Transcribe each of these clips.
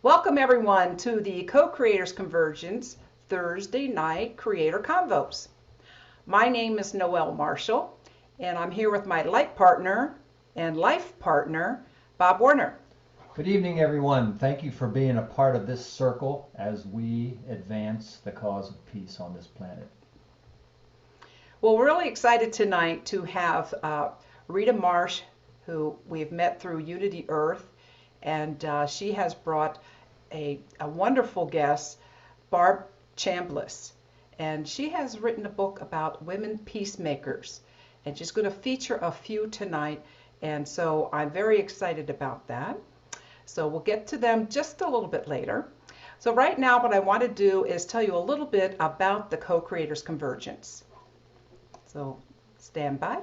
Welcome everyone to the Co-Creators Convergence Thursday night Creator Convos. My name is Noelle Marshall, and I'm here with my life partner, Bob Warner. Good evening, everyone. Thank you for being a part of this circle as we advance the cause of peace on this planet. Well, we're really excited tonight to have Rita Marsh, who we've met through Unity Earth, and she has brought a wonderful guest, Barbe Chambliss, and she has written a book about women peacemakers, and she's going to feature a few tonight, and so I'm very excited about that. So we'll get to them just a little bit later. So right now what I want to do is tell you a little bit about the Co-Creators Convergence. So stand by.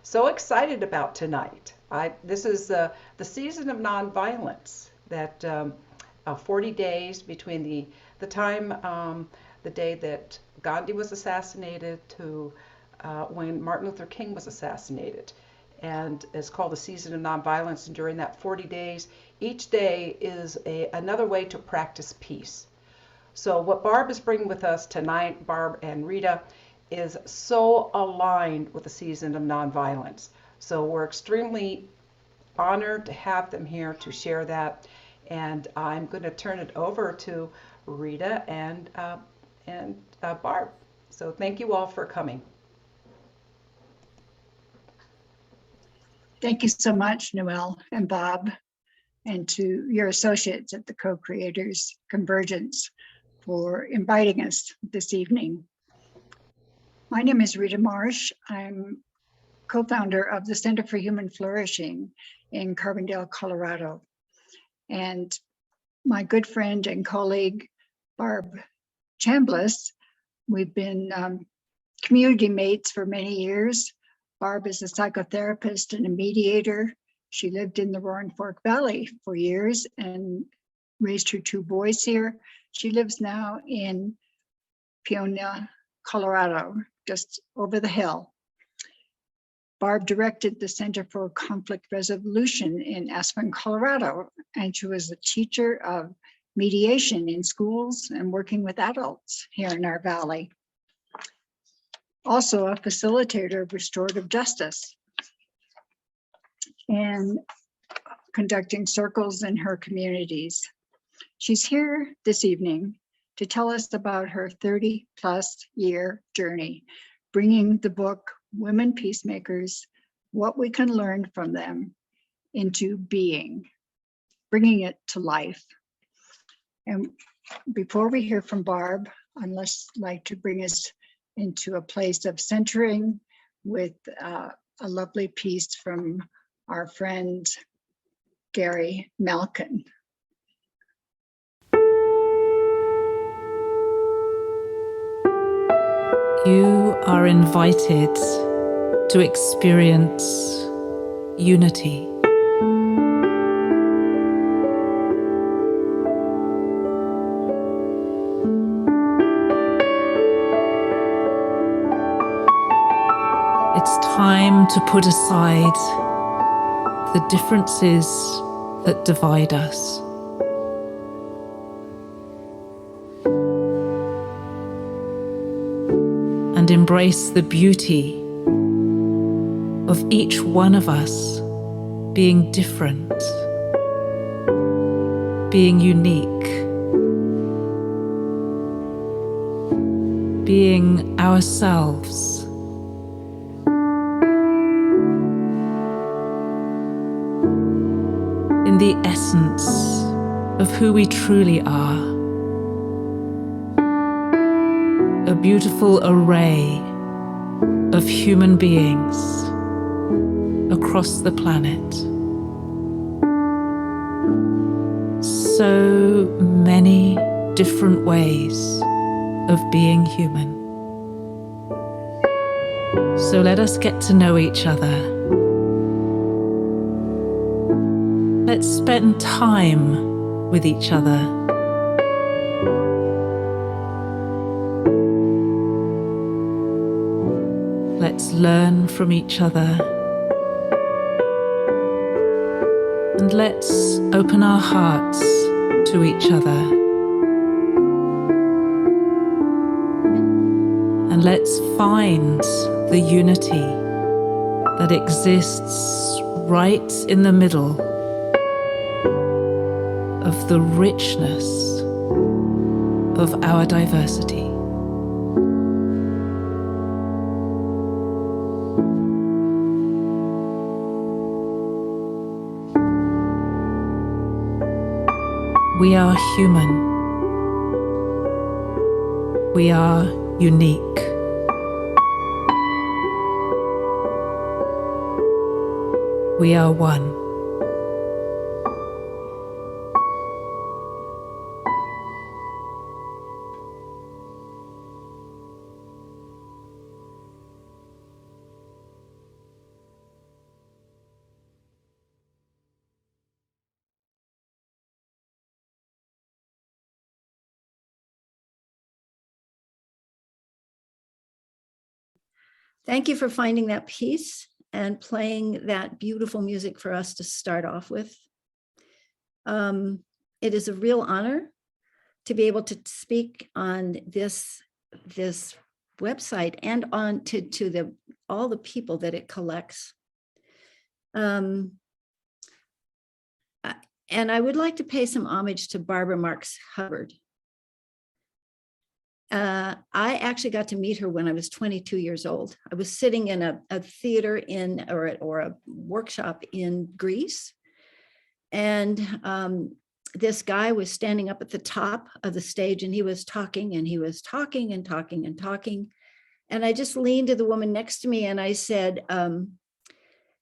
So excited about tonight. This is the season of nonviolence, that 40 days between the time, the day that Gandhi was assassinated to when Martin Luther King was assassinated. And it's called the season of nonviolence, and during that 40 days, each day is another way to practice peace. So what Barb is bringing with us tonight, Barb and Rita, is so aligned with the season of nonviolence. So we're extremely honored to have them here to share that. And I'm going to turn it over to Rita and Barb. So thank you all for coming. Thank you so much, Noelle and Bob, and to your associates at the Co-Creators Convergence for inviting us this evening. My name is Rita Marsh. I'm co-founder of the Center for Human Flourishing in Carbondale, Colorado. And my good friend and colleague, Barbe Chambliss, we've been community mates for many years. Barbe is a psychotherapist and a mediator. She lived in the Roaring Fork Valley for years and raised her two boys here. She lives now in Peonia, Colorado, just over the hill. Barb directed the Center for Conflict Resolution in Aspen, Colorado, and she was a teacher of mediation in schools and working with adults here in our valley. Also a facilitator of restorative justice and conducting circles in her communities. She's here this evening to tell us about her 30-plus year journey, bringing the book, Women Peacemakers, What We Can Learn from Them, into being, bringing it to life. And before we hear from Barb, I'd like to bring us into a place of centering with a lovely piece from our friend, Gary Malkin. You are invited to experience unity. It's time to put aside the differences that divide us. And embrace the beauty of each one of us being different, being unique, being ourselves. In the essence of who we truly are. A beautiful array of human beings across the planet. So many different ways of being human. So let us get to know each other. Let's spend time with each other. Let's learn from each other. And let's open our hearts to each other. And let's find the unity that exists right in the middle of the richness of our diversity. We are human. We are unique. We are one. Thank you for finding that piece and playing that beautiful music for us to start off with. It is a real honor to be able to speak on this website and on to all the people that it collects. And I would like to pay some homage to Barbara Marx Hubbard. I actually got to meet her when I was 22 years old. I was sitting in a theater or a workshop in Greece. And this guy was standing up at the top of the stage and he was talking and he was talking and talking and talking. And I just leaned to the woman next to me and I said,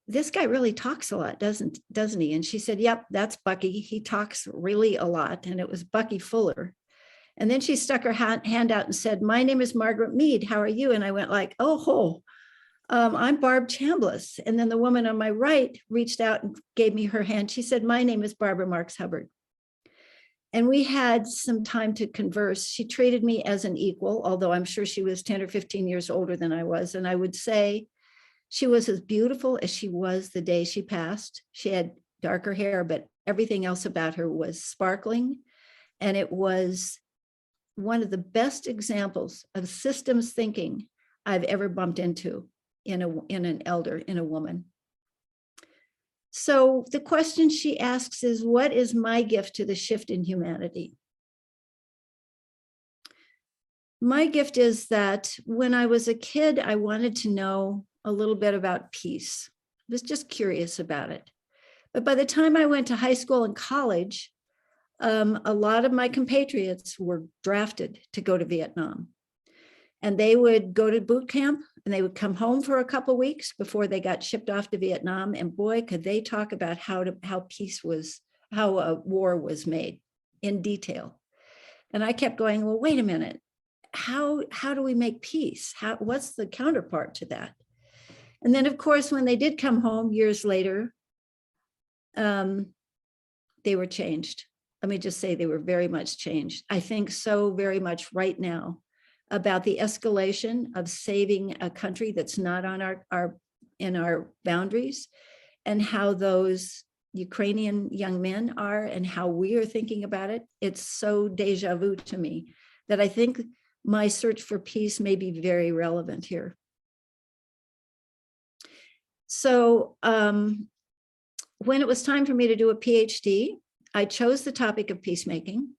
this guy really talks a lot, doesn't he? And she said, yep, that's Bucky. He talks really a lot. And it was Bucky Fuller. And then she stuck her hand out and said, my name is Margaret Mead. How are you? And I went like, I'm Barbe Chambliss. And then the woman on my right reached out and gave me her hand. She said, my name is Barbara Marx Hubbard. And we had some time to converse. She treated me as an equal, although I'm sure she was 10 or 15 years older than I was. And I would say she was as beautiful as she was the day she passed. She had darker hair, but everything else about her was sparkling. And it was one of the best examples of systems thinking I've ever bumped into in a woman. So the question she asks is, what is my gift to the shift in humanity? My gift is that when I was a kid, I wanted to know a little bit about peace. I was just curious about it. But by the time I went to high school and college, a lot of my compatriots were drafted to go to Vietnam. And they would go to boot camp and they would come home for a couple of weeks before they got shipped off to Vietnam. And boy, could they talk about how a war was made in detail. And I kept going, well, wait a minute. How do we make peace? What's the counterpart to that? And then, of course, when they did come home years later, they were changed. Let me just say they were very much changed. I think so very much right now about the escalation of saving a country that's not on in our boundaries, and how those Ukrainian young men are and how we are thinking about it. It's so deja vu to me that I think my search for peace may be very relevant here. So when it was time for me to do a PhD, I chose the topic of peacemaking.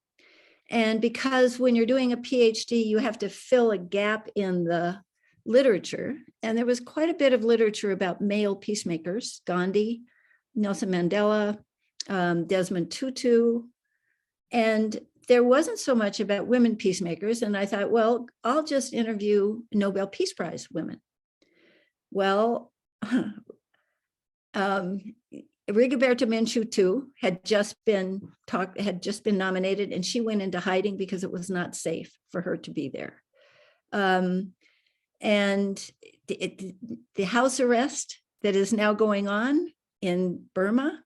And because when you're doing a PhD, you have to fill a gap in the literature. And there was quite a bit of literature about male peacemakers, Gandhi, Nelson Mandela, Desmond Tutu. And there wasn't so much about women peacemakers. And I thought, well, I'll just interview Nobel Peace Prize women. Well, Rigoberta Menchú had just been nominated, and she went into hiding because it was not safe for her to be there. And the house arrest that is now going on in Burma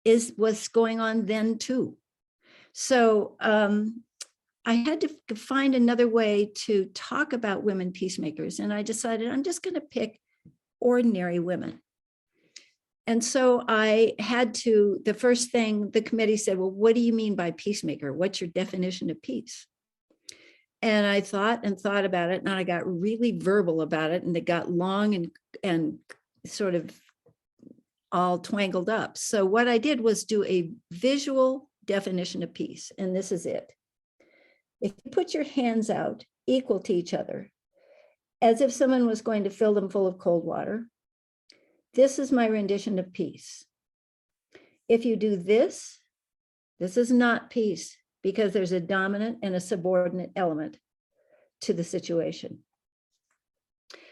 was going on then too. So I had to find another way to talk about women peacemakers, and I decided I'm just going to pick ordinary women. And so I had to, the first thing the committee said, well, what do you mean by peacemaker? What's your definition of peace? And I thought about it, and I got really verbal about it, and it got long and sort of all twangled up. So what I did was do a visual definition of peace, and this is it. If you put your hands out equal to each other, as if someone was going to fill them full of cold water, this is my rendition of peace. If you do this, this is not peace, because there's a dominant and a subordinate element to the situation.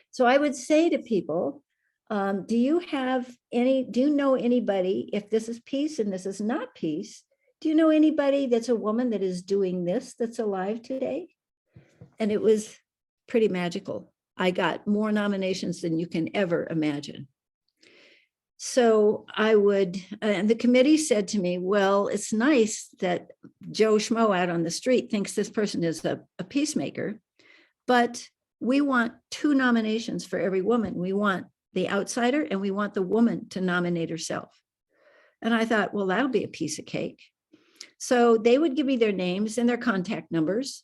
So I would say to people, do you know anybody, if this is peace and this is not peace, do you know anybody that's a woman that is doing this, that's alive today? And it was pretty magical. I got more nominations than you can ever imagine. So and the committee said to me, well, it's nice that Joe Schmo out on the street thinks this person is a peacemaker, but we want 2 nominations for every woman. We want the outsider, and we want the woman to nominate herself. And I thought, well, that'll be a piece of cake. So they would give me their names and their contact numbers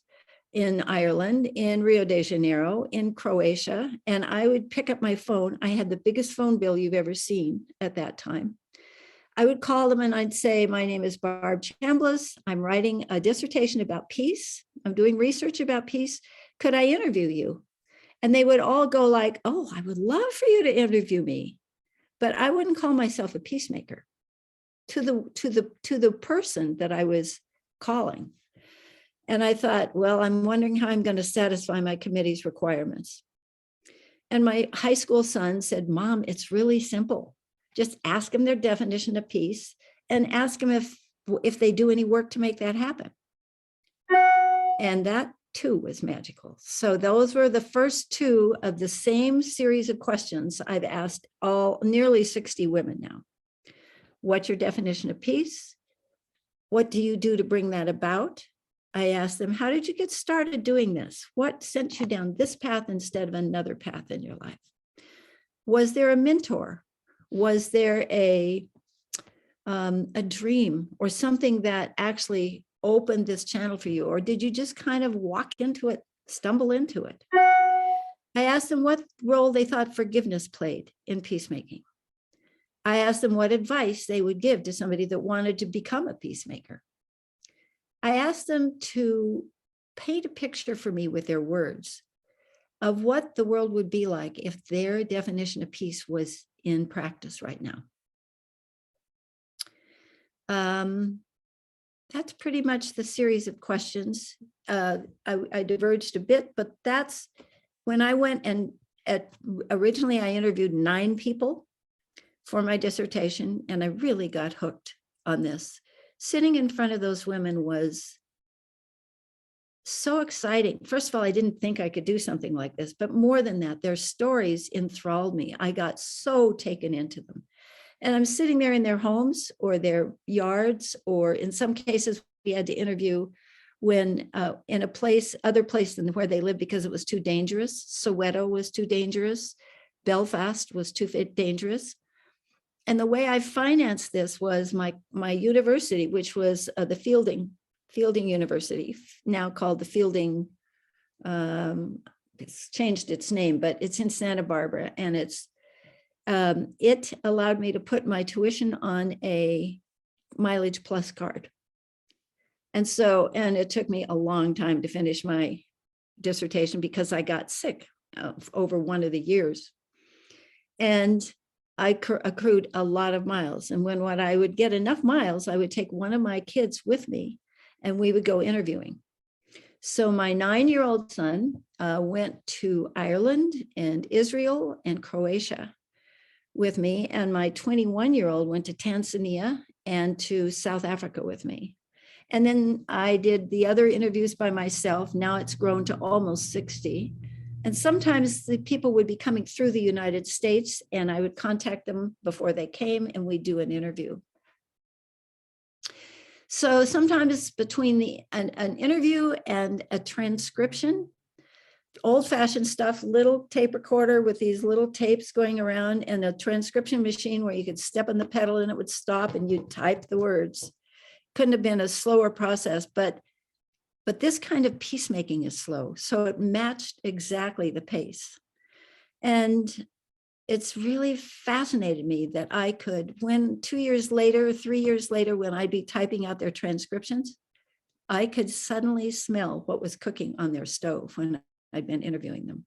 in Ireland, in Rio de Janeiro, in Croatia, and I would pick up my phone. I had the biggest phone bill you've ever seen at that time. I would call them and I'd say, my name is Barbe Chambliss. I'm writing a dissertation about peace. I'm doing research about peace. Could I interview you? And they would all go like, oh, I would love for you to interview me. But I wouldn't call myself a peacemaker to the person that I was calling. And I thought, well, I'm wondering how I'm going to satisfy my committee's requirements. And my high school son said, Mom, it's really simple. Just ask them their definition of peace and ask them if they do any work to make that happen. And that too was magical. So those were the first 2 of the same series of questions I've asked nearly 60 women now. What's your definition of peace? What do you do to bring that about? I asked them, how did you get started doing this? What sent you down this path instead of another path in your life? Was there a mentor? Was there a dream or something that actually opened this channel for you? Or did you just kind of walk into it, stumble into it? I asked them what role they thought forgiveness played in peacemaking. I asked them what advice they would give to somebody that wanted to become a peacemaker. I asked them to paint a picture for me with their words of what the world would be like if their definition of peace was in practice right now. That's pretty much the series of questions. I diverged a bit, but that's when I went and originally I interviewed 9 people for my dissertation, and I really got hooked on this. Sitting in front of those women was so exciting. First of all, I didn't think I could do something like this, but more than that, their stories enthralled me. I got so taken into them. And I'm sitting there in their homes or their yards, or in some cases, we had to interview when in other place than where they lived because it was too dangerous. Soweto was too dangerous. Belfast was too dangerous. And the way I financed this was my university, which was the Fielding University, now called the Fielding, it's changed its name, but it's in Santa Barbara. And it allowed me to put my tuition on a mileage plus card. And it took me a long time to finish my dissertation because I got sick over one of the years. And I accrued a lot of miles. And when I would get enough miles, I would take one of my kids with me and we would go interviewing. So my 9-year-old son went to Ireland and Israel and Croatia with me. And my 21-year-old went to Tanzania and to South Africa with me. And then I did the other interviews by myself. Now it's grown to almost 60. And sometimes the people would be coming through the United States and I would contact them before they came and we'd do an interview. So sometimes between an interview and a transcription, old-fashioned stuff, little tape recorder with these little tapes going around and a transcription machine where you could step on the pedal and it would stop and you'd type the words. Couldn't have been a slower process, but this kind of peacemaking is slow. So it matched exactly the pace. And it's really fascinated me that I could, when 2 years later, 3 years later, when I'd be typing out their transcriptions, I could suddenly smell what was cooking on their stove when I'd been interviewing them.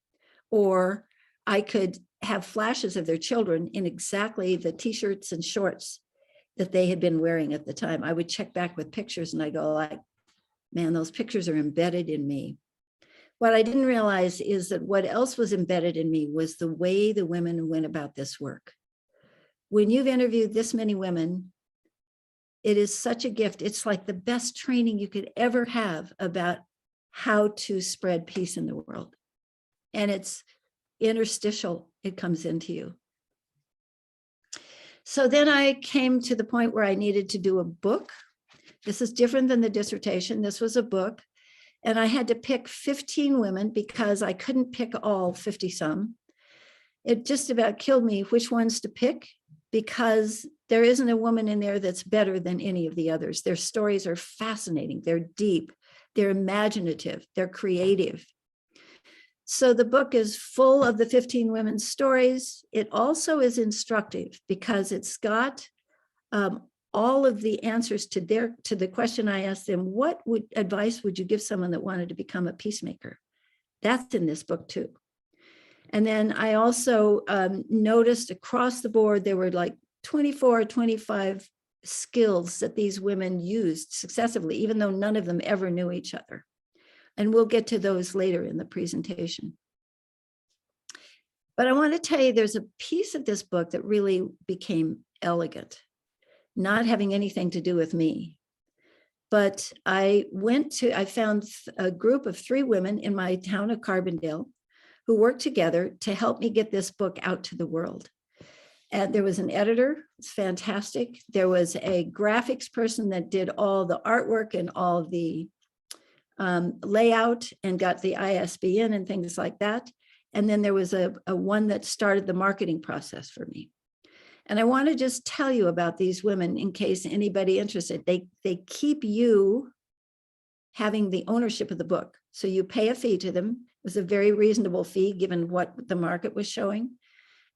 Or I could have flashes of their children in exactly the t-shirts and shorts that they had been wearing at the time. I would check back with pictures and I go like, man, those pictures are embedded in me. What I didn't realize is that what else was embedded in me was the way the women went about this work. When you've interviewed this many women, it is such a gift. It's like the best training you could ever have about how to spread peace in the world. And it's interstitial, it comes into you. So then I came to the point where I needed to do a book. This is different than the dissertation. This was a book. And I had to pick 15 women because I couldn't pick all 50 some. It just about killed me which ones to pick because there isn't a woman in there that's better than any of the others. Their stories are fascinating. They're deep. They're imaginative. They're creative. So the book is full of the 15 women's stories. It also is instructive because it's got all of the answers to the question I asked them, what advice would you give someone that wanted to become a peacemaker? That's in this book too. And then I also noticed across the board, there were like 24 or 25 skills that these women used successively, even though none of them ever knew each other. And we'll get to those later in the presentation. But I want to tell you, there's a piece of this book that really became elegant, not having anything to do with me. But I found a group of 3 women in my town of Carbondale who worked together to help me get this book out to the world. And there was an editor, it's fantastic. There was a graphics person that did all the artwork and all the layout and got the ISBN and things like that. And then there was a one that started the marketing process for me. And I want to just tell you about these women in case anybody interested. They keep you having the ownership of the book. So you pay a fee to them. It was a very reasonable fee given what the market was showing.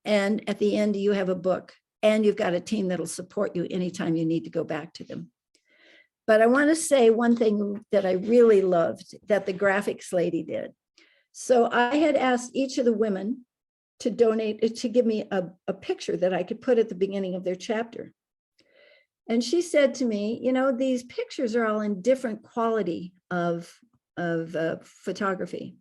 And at the end, you have a book and you've got a team that'll support you anytime you need to go back to them. But I want to say one thing that I really loved that the graphics lady did. So I had asked each of the women to donate, to give me a picture that I could put at the beginning of their chapter. And she said to me, you know, these pictures are all in different quality of photography.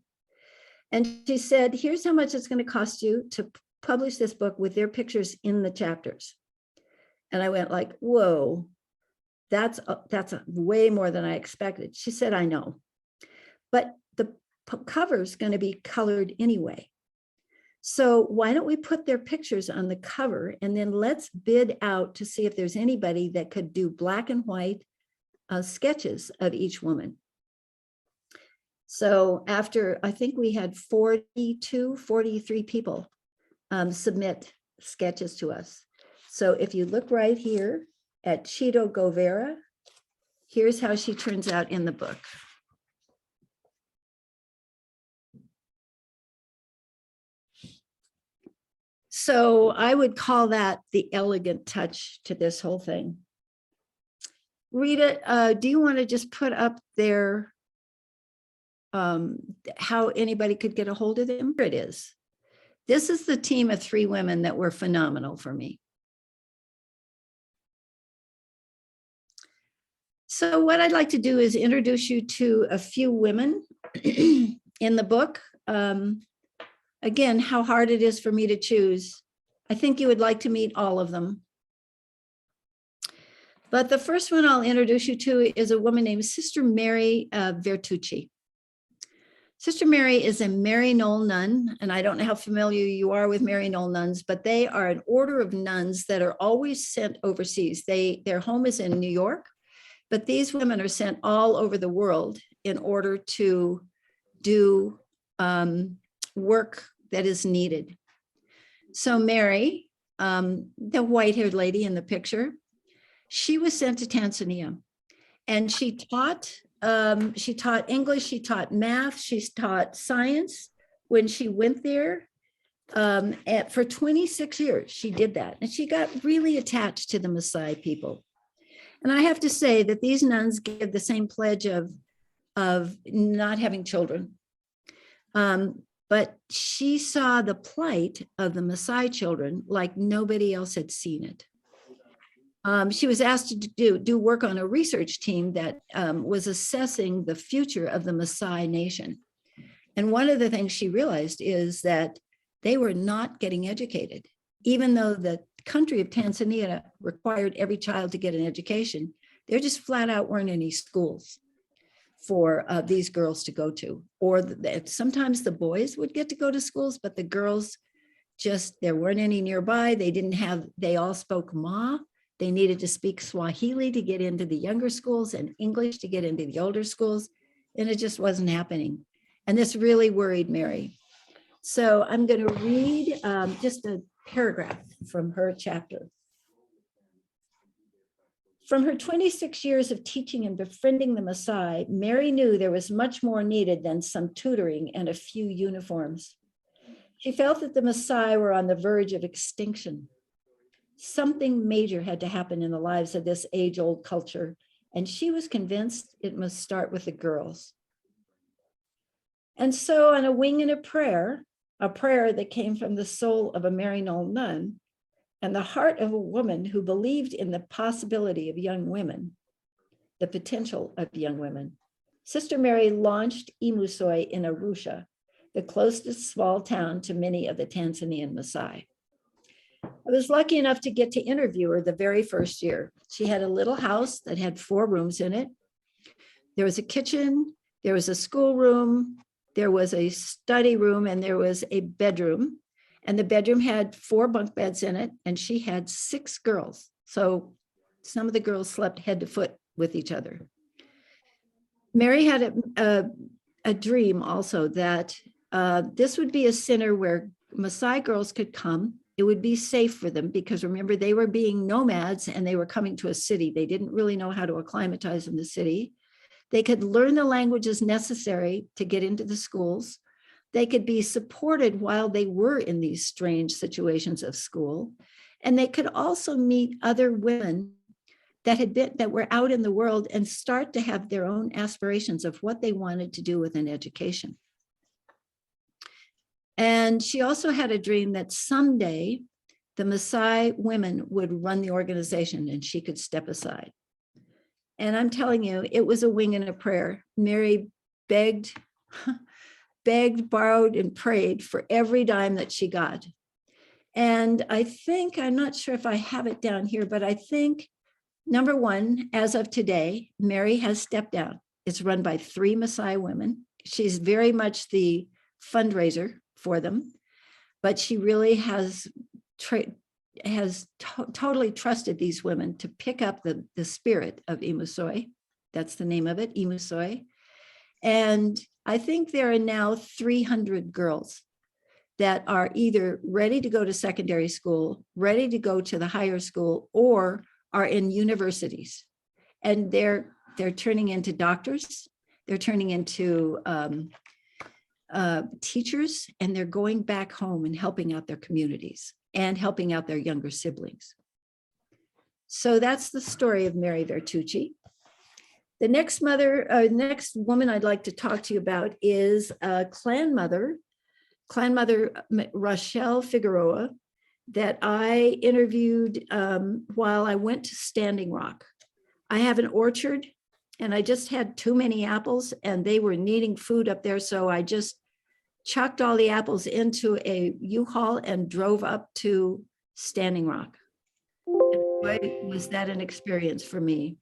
And she said, here's how much it's going to cost you to publish this book with their pictures in the chapters. And I went like, whoa, that's way more than I expected. She said, I know. but the cover is going to be colored anyway. So why don't we put their pictures on the cover, and then let's bid out to see if there's anybody that could do black and white sketches of each woman. So after, I think we had 43 people submit sketches to us. So if you look right here at Chito Govera, here's how she turns out in the book. So I would call that the elegant touch to this whole thing. Rita, do you want to just put up their, how anybody could get a hold of them? Here it is. This is the team of 3 women that were phenomenal for me. So what I'd like to do is introduce you to a few women in the book. Again, how hard it is for me to choose. I think you would like to meet all of them. But the first one I'll introduce you to is a woman named Sister Mary Vertucci. Sister Mary is a Maryknoll nun, and I don't know how familiar you are with Maryknoll nuns, but they are an order of nuns that are always sent overseas. Their home is in New York, but these women are sent all over the world in order to do work that is needed. So Mary, the white-haired lady in the picture, she was sent to Tanzania, and she taught English, she taught math, she taught science. When she went there, for 26 years, she did that. And she got really attached to the Maasai people. And I have to say that these nuns give the same pledge of not having children. But she saw the plight of the Maasai children like nobody else had seen it. She was asked to do work on a research team that was assessing the future of the Maasai nation. And one of the things she realized is that they were not getting educated. Even though the country of Tanzania required every child to get an education, there just flat out weren't any schools for these girls to go to. Or sometimes the boys would get to go to schools, but the girls there weren't any nearby. They all spoke Ma. They needed to speak Swahili to get into the younger schools and English to get into the older schools. And it just wasn't happening. And this really worried Mary. So I'm going to read just a paragraph from her chapter. From her 26 years of teaching and befriending the Maasai, Mary knew there was much more needed than some tutoring and a few uniforms. She felt that the Maasai were on the verge of extinction. Something major had to happen in the lives of this age-old culture, and she was convinced it must start with the girls. And so on a wing and a prayer that came from the soul of a Maryknoll nun and the heart of a woman who believed in the possibility of young women, the potential of young women, Sister Mary launched Imusoi in Arusha, the closest small town to many of the Tanzanian Maasai. I was lucky enough to get to interview her the very first year. She had a little house that had 4 rooms in it. There was a kitchen, there was a schoolroom, there was a study room, and there was a bedroom. And the bedroom had 4 bunk beds in it, and she had 6 girls. So some of the girls slept head to foot with each other. Mary had a dream also that this would be a center where Maasai girls could come. It would be safe for them because remember, they were being nomads and they were coming to a city. They didn't really know how to acclimatize in the city. They could learn the languages necessary to get into the schools. They could be supported while they were in these strange situations of school. And they could also meet other women that were out in the world and start to have their own aspirations of what they wanted to do with an education. And she also had a dream that someday the Maasai women would run the organization and she could step aside. And I'm telling you, it was a wing and a prayer. Mary begged, borrowed, and prayed for every dime that she got. And I think, I'm not sure if I have it down here, but I think, number one, as of today, Mary has stepped down. It's run by 3 Maasai women. she's very much the fundraiser for them, but she really has totally trusted these women to pick up the spirit of Imusoi. That's the name of it, Imusoi. And I think there are now 300 girls that are either ready to go to secondary school, ready to go to the higher school, or are in universities. And they're turning into doctors, they're turning into teachers, and they're going back home and helping out their communities and helping out their younger siblings. So that's the story of Mary Vertucci. The next next woman I'd like to talk to you about is clan mother Rochelle Figueroa, that I interviewed while I went to Standing Rock. I have an orchard and I just had too many apples and they were needing food up there. So I just chucked all the apples into a U-Haul and drove up to Standing Rock. And boy, was that an experience for me.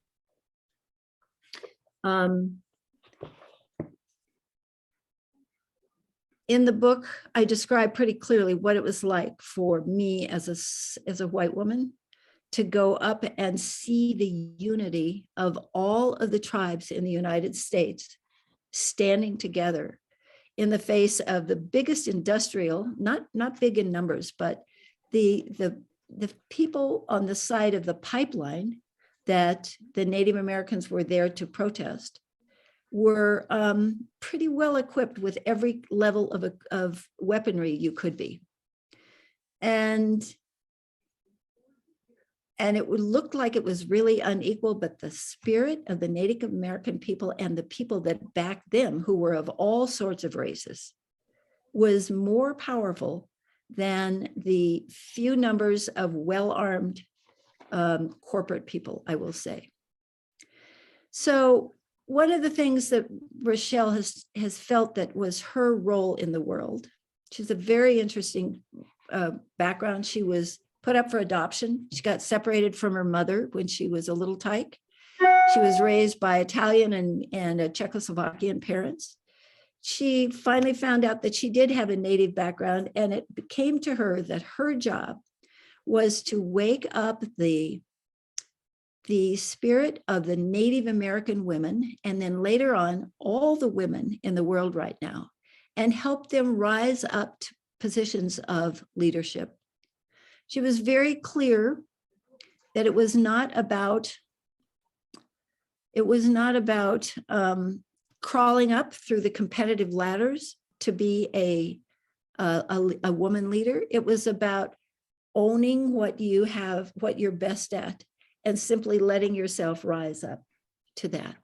In the book, I describe pretty clearly what it was like for me as a white woman to go up and see the unity of all of the tribes in the United States standing together in the face of the biggest industrial, not big in numbers, but the people on the side of the pipeline that the Native Americans were there to protest were pretty well equipped with every level of weaponry you could be. And it would look like it was really unequal, but the spirit of the Native American people and the people that backed them, who were of all sorts of races, was more powerful than the few numbers of well-armed corporate people, I will say. So one of the things that Rochelle has felt that was her role in the world, she's a very interesting background. She was put up for adoption. She got separated from her mother when she was a little tyke. She was raised by Italian and Czechoslovakian parents. She finally found out that she did have a Native background, and it came to her that her job was to wake up the spirit of the Native American women, and then later on, all the women in the world right now, and help them rise up to positions of leadership. She was very clear that it was not about crawling up through the competitive ladders to be a woman leader. It was about owning what you have, what you're best at, and simply letting yourself rise up to that.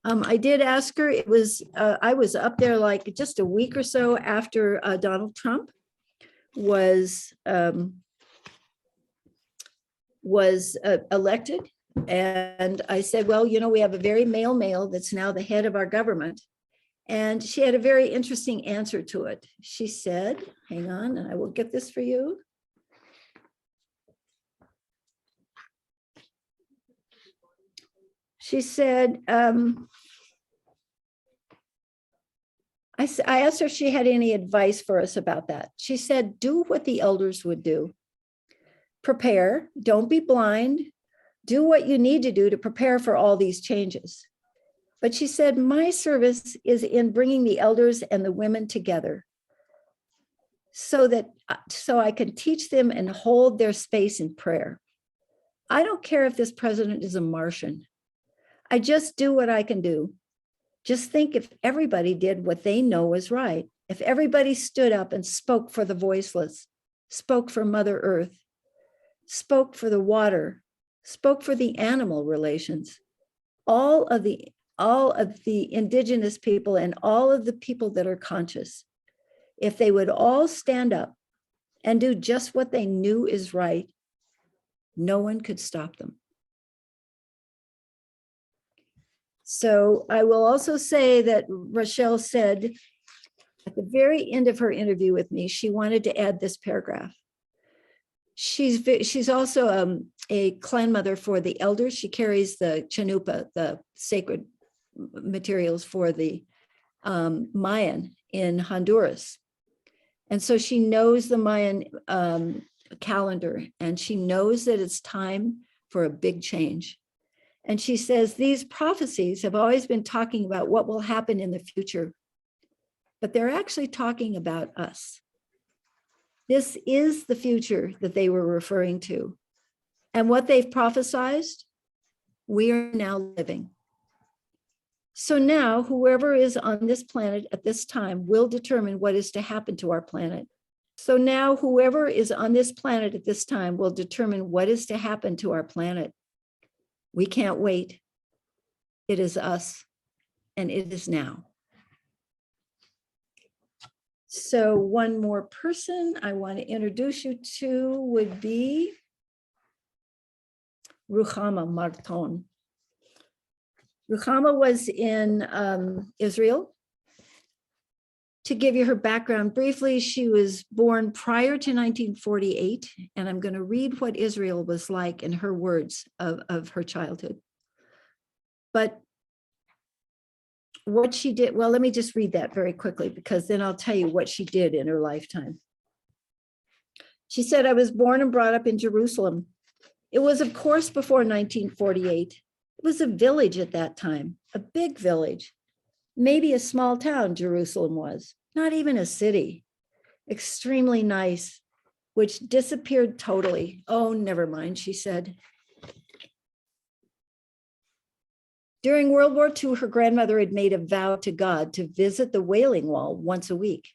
I did ask her, I was up there like just a week or so after Donald Trump was elected. And I said, well, you know, we have a very male that's now the head of our government. And she had a very interesting answer to it. She said, hang on, and I will get this for you. She said, I asked her if she had any advice for us about that. She said, do what the elders would do. Prepare, don't be blind. Do what you need to do to prepare for all these changes. But she said, my service is in bringing the elders and the women together so I can teach them and hold their space in prayer. I don't care if this president is a Martian. I just do what I can do. Just think if everybody did what they know is right, if everybody stood up and spoke for the voiceless, spoke for Mother Earth, spoke for the water, spoke for the animal relations, all of the indigenous people and all of the people that are conscious, if they would all stand up and do just what they knew is right, no one could stop them. So I will also say that Rochelle said at the very end of her interview with me, she wanted to add this paragraph. She's also a clan mother for the elders. She carries the chanupa, the sacred materials for the Mayan in Honduras. And so she knows the Mayan calendar, and she knows that it's time for a big change. And she says, these prophecies have always been talking about what will happen in the future, but they're actually talking about us. This is the future that they were referring to. And what they've prophesized, we are now living. So now whoever is on this planet at this time will determine what is to happen to our planet. So now whoever is on this planet at this time will determine what is to happen to our planet. We can't wait. It is us, and it is now. So one more person I want to introduce you to would be Ruhama Marthon. Ruhama was in Israel. To give you her background briefly, she was born prior to 1948, and I'm going to read what Israel was like in her words of her childhood. But what she did, well, let me just read that very quickly, because then I'll tell you what she did in her lifetime. She said, I was born and brought up in Jerusalem. It was, of course, before 1948. It was a village at that time, a big village, maybe a small town. Jerusalem was, not even a city, extremely nice, which disappeared totally. Oh, never mind, she said. During World War II, her grandmother had made a vow to God to visit the Wailing Wall once a week.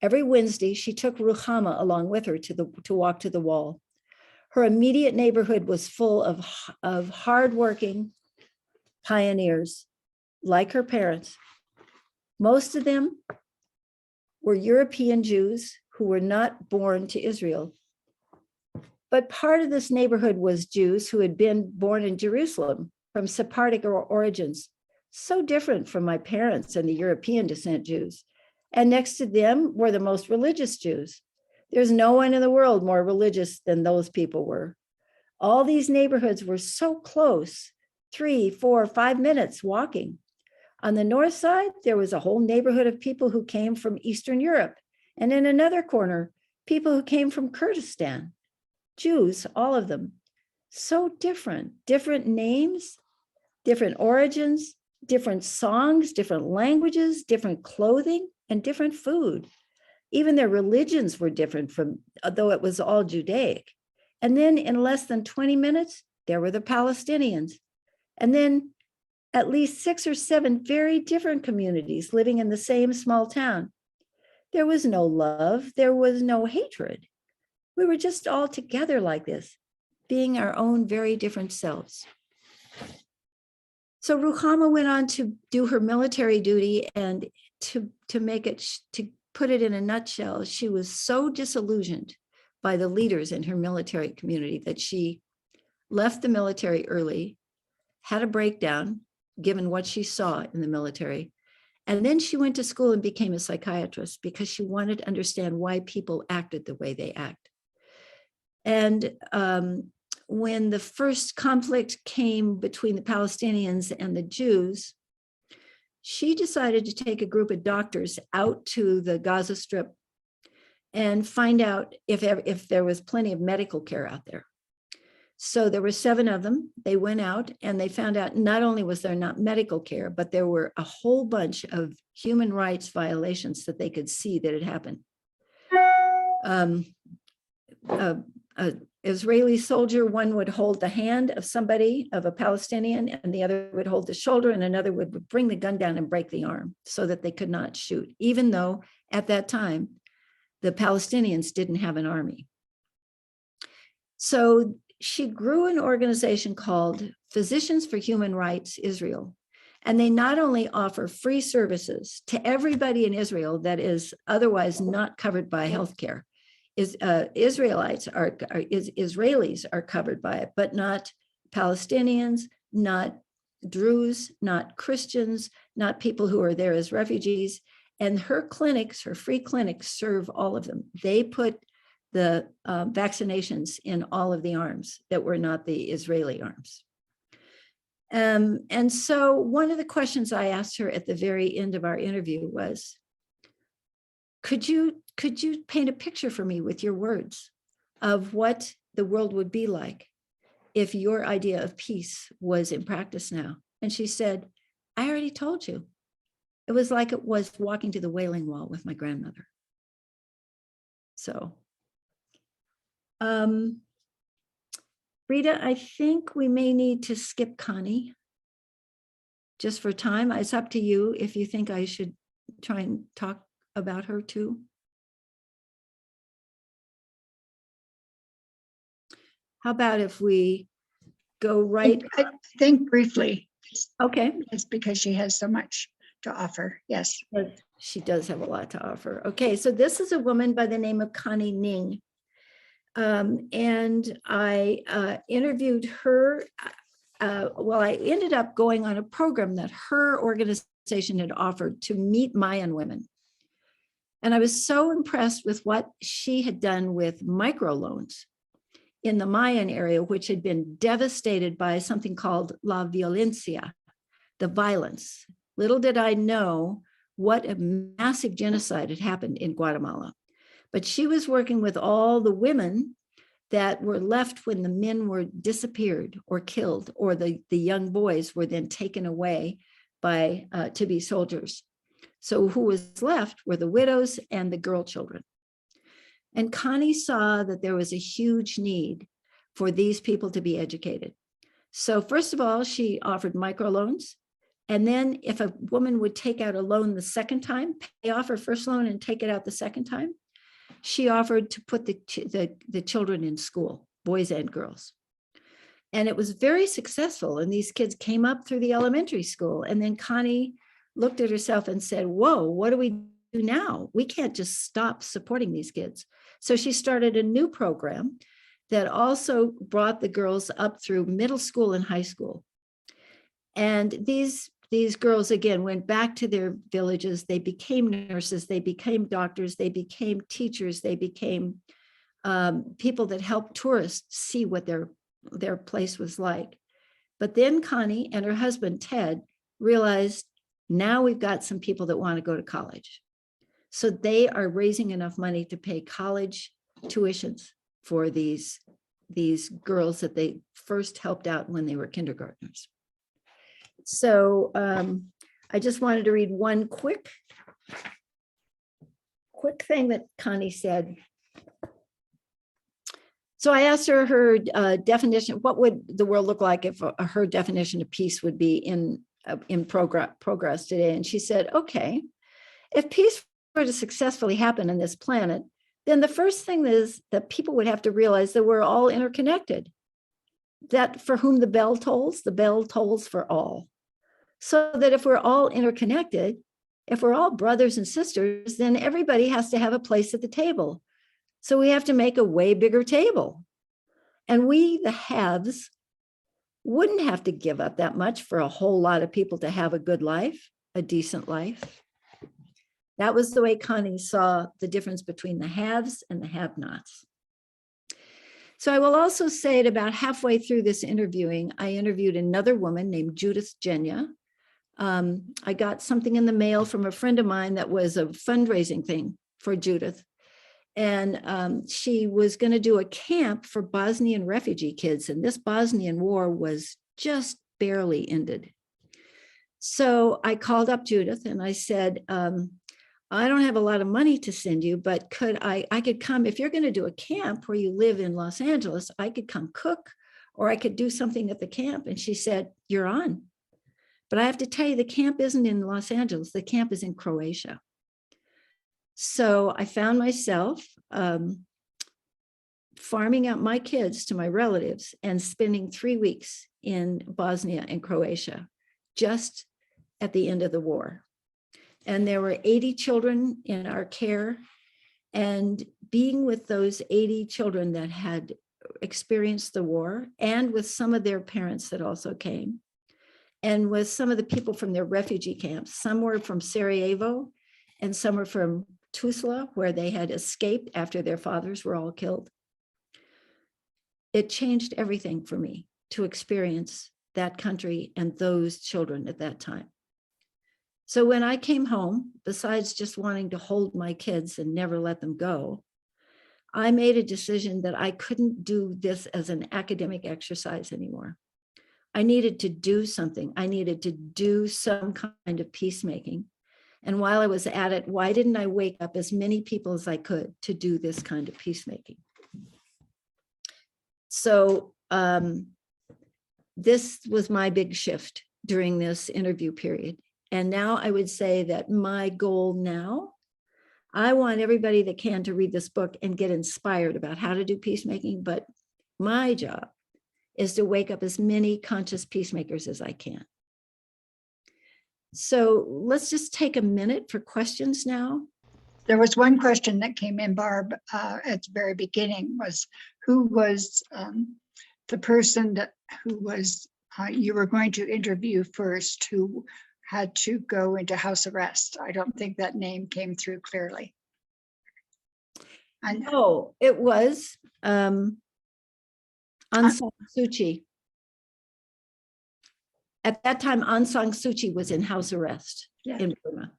Every Wednesday, she took Ruhama along with her to walk to the wall. Her immediate neighborhood was full of hardworking pioneers, like her parents. Most of them were European Jews who were not born to Israel. But part of this neighborhood was Jews who had been born in Jerusalem from Sephardic origins, so different from my parents and the European descent Jews. And next to them were the most religious Jews. There's no one in the world more religious than those people were. All these neighborhoods were so close, 3, 4, 5 minutes walking. On the north side, there was a whole neighborhood of people who came from Eastern Europe. And in another corner, people who came from Kurdistan, Jews, all of them. So different names, different origins, different songs, different languages, different clothing, and different food. Even their religions were different though it was all Judaic. And then in less than 20 minutes, there were the Palestinians. And then at least 6 or 7 very different communities living in the same small town. There was no love, there was no hatred. We were just all together like this, being our own very different selves. So Ruhama went on to do her military duty, and to put it in a nutshell, she was so disillusioned by the leaders in her military community that she left the military early, had a breakdown, given what she saw in the military. And then she went to school and became a psychiatrist because she wanted to understand why people acted the way they act. And when the first conflict came between the Palestinians and the Jews, she decided to take a group of doctors out to the Gaza Strip and find out if there was plenty of medical care out there. So there were 7 of them. They went out and they found out not only was there not medical care, but there were a whole bunch of human rights violations that they could see that had happened. An Israeli soldier, one would hold the hand of somebody, of a Palestinian, and the other would hold the shoulder, and another would bring the gun down and break the arm so that they could not shoot, even though at that time, the Palestinians didn't have an army. So she grew an organization called Physicians for Human Rights Israel. And they not only offer free services to everybody in Israel that is otherwise not covered by healthcare. Israelis are covered by it, but not Palestinians, not Druze, not Christians, not people who are there as refugees. And her clinics, her free clinics, serve all of them. They put the vaccinations in all of the arms that were not the Israeli arms. And so one of the questions I asked her at the very end of our interview was, could you paint a picture for me with your words of what the world would be like if your idea of peace was in practice now? And she said, I already told you. It was like it was walking to the Wailing Wall with my grandmother. So, Rita, I think we may need to skip Connie just for time. It's up to you if you think I should try and talk about her too. How about if we go right? I think briefly. Okay. It's because she has so much to offer. Yes. She does have a lot to offer. Okay, so this is a woman by the name of Connie Ning. And I interviewed her. Well, I ended up going on a program that her organization had offered to meet Mayan women. And I was so impressed with what she had done with microloans in the Mayan area, which had been devastated by something called la violencia, the violence. Little did I know what a massive genocide had happened in Guatemala. But she was working with all the women that were left when the men were disappeared or killed, or the young boys were then taken away by to be soldiers. So who was left were the widows and the girl children. And Connie saw that there was a huge need for these people to be educated. So first of all, she offered microloans. And then if a woman would take out a loan the second time, pay off her first loan and take it out the second time, she offered to put the children in school, boys and girls. And it was very successful. And these kids came up through the elementary school. And then Connie looked at herself and said, whoa, what do we do now? We can't just stop supporting these kids. So she started a new program that also brought the girls up through middle school and high school. And these girls, again, went back to their villages. They became nurses, they became doctors, they became teachers, they became people that helped tourists see what their place was like. But then Connie and her husband, Ted, realized now we've got some people that want to go to college. So they are raising enough money to pay college tuitions for these girls that they first helped out when they were kindergartners. So I just wanted to read one quick thing that Connie said. So I asked her definition, what would the world look like if her definition of peace would be in progress today? And she said, okay, if peace were to successfully happen on this planet, then the first thing is that people would have to realize that we're all interconnected, that for whom the bell tolls for all. So that if we're all interconnected, if we're all brothers and sisters, then everybody has to have a place at the table. So we have to make a way bigger table. And we, the haves, wouldn't have to give up that much for a whole lot of people to have a good life, a decent life. That was the way Connie saw the difference between the haves and the have-nots. So I will also say at about halfway through this interviewing, I interviewed another woman named Judith Genya. I got something in the mail from a friend of mine that was a fundraising thing for Judith. And she was going to do a camp for Bosnian refugee kids. And this Bosnian war was just barely ended. So I called up Judith and I said, I don't have a lot of money to send you, but I could come, if you're going to do a camp where you live in Los Angeles, I could come cook, or I could do something at the camp. And she said, you're on. But I have to tell you, the camp isn't in Los Angeles. The camp is in Croatia. So I found myself farming out my kids to my relatives and spending 3 weeks in Bosnia and Croatia, just at the end of the war. And there were 80 children in our care, and being with those 80 children that had experienced the war, and with some of their parents that also came, and with some of the people from their refugee camps. Some were from Sarajevo and some were from Tuzla, where they had escaped after their fathers were all killed. It changed everything for me to experience that country and those children at that time. So when I came home, besides just wanting to hold my kids and never let them go, I made a decision that I couldn't do this as an academic exercise anymore. I needed to do something. I needed to do some kind of peacemaking. And while I was at it, why didn't I wake up as many people as I could to do this kind of peacemaking? So this was my big shift during this interview period. And now I would say that my goal now, I want everybody that can to read this book and get inspired about how to do peacemaking. But my job is to wake up as many conscious peacemakers as I can. So let's just take a minute for questions now. There was one question that came in, Barb, at the very beginning, was who was the person who was you were going to interview first, who had to go into house arrest? I don't think that name came through clearly. Oh, it was Aung San Suu Kyi. At that time, Aung San Suu Kyi was in house arrest in Burma.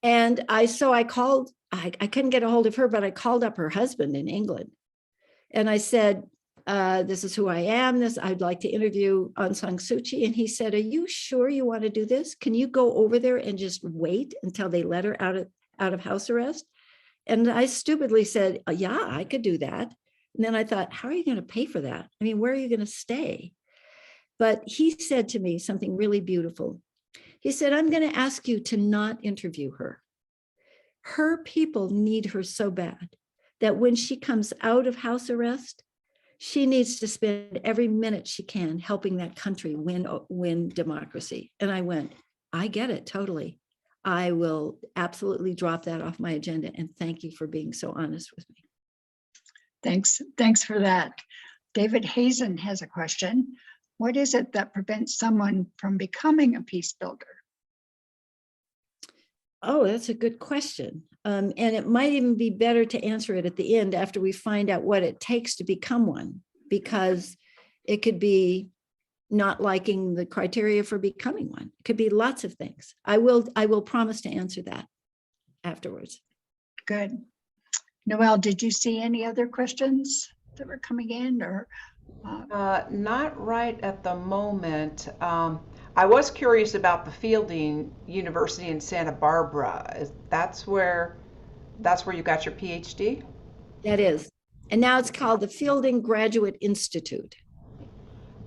And I called, I couldn't get a hold of her, but I called up her husband in England. And I said, this is who I am. I'd like to interview Aung San Suu Kyi. And he said, are you sure you want to do this? Can you go over there and just wait until they let her out of house arrest? And I stupidly said, yeah, I could do that. And then I thought, how are you going to pay for that? I mean, where are you going to stay? But he said to me something really beautiful. He said, I'm going to ask you to not interview her. Her people need her so bad that when she comes out of house arrest, she needs to spend every minute she can helping that country win democracy. And I went, I get it totally. I will absolutely drop that off my agenda. And thank you for being so honest with me. Thanks for that. David Hazen has a question. What is it that prevents someone from becoming a peace builder? Oh, that's a good question. And it might even be better to answer it at the end after we find out what it takes to become one, because it could be not liking the criteria for becoming one. It could be lots of things. I will promise to answer that afterwards. Good. Noelle, did you see any other questions that were coming in, or? Not right at the moment. I was curious about the Fielding University in Santa Barbara. That's where you got your Ph.D.? That is. And now it's called the Fielding Graduate Institute.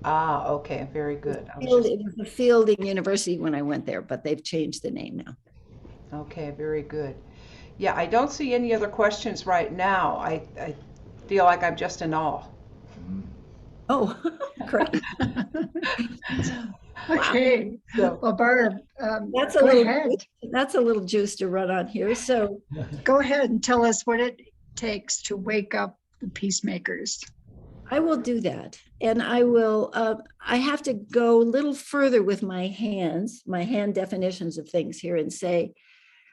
Ah, okay, very good. It was the Fielding University when I went there, but they've changed the name now. Okay, very good. Yeah, I don't see any other questions right now. I feel like I'm just in awe. Oh, great. Okay. So, Well, Barb, That's a little juice to run on here. So go ahead and tell us what it takes to wake up the peacemakers. I will do that. And I will, I have to go a little further with my hand definitions of things here and say,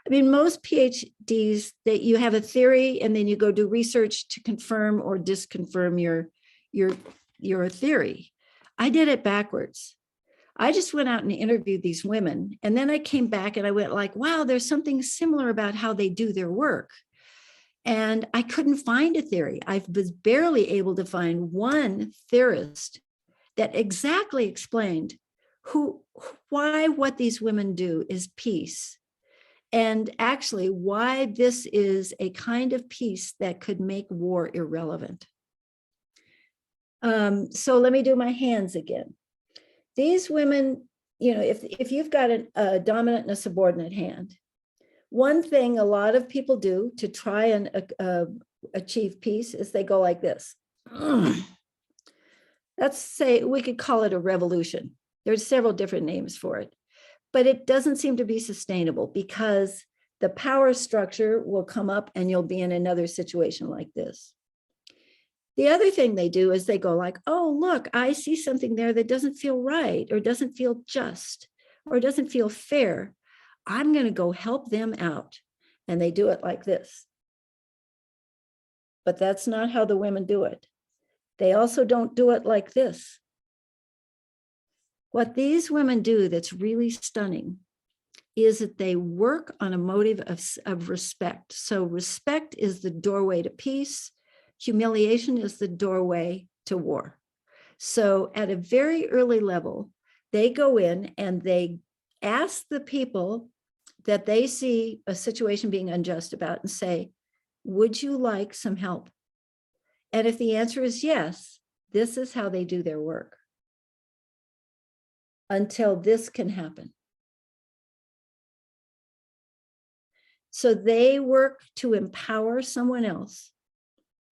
I mean, most PhDs that you have a theory and then you go do research to confirm or disconfirm your theory. I did it backwards. I just went out and interviewed these women. And then I came back and I went like, wow, there's something similar about how they do their work. And I couldn't find a theory. I was barely able to find one theorist that exactly explained why what these women do is peace. And actually why this is a kind of peace that could make war irrelevant. So let me do my hands again. These women, you know, if you've got a dominant and a subordinate hand, one thing a lot of people do to try and achieve peace is they go like this. Let's say we could call it a revolution. There's several different names for it, but it doesn't seem to be sustainable because the power structure will come up and you'll be in another situation like this. The other thing they do is they go like, oh, look, I see something there that doesn't feel right or doesn't feel just or doesn't feel fair. I'm going to go help them out. And they do it like this. But that's not how the women do it. They also don't do it like this. What these women do that's really stunning is that they work on a motive of respect. So respect is the doorway to peace. Humiliation is the doorway to war. So at a very early level, they go in and they ask the people that they see a situation being unjust about and say, would you like some help? And if the answer is yes, this is how they do their work until this can happen. So they work to empower someone else,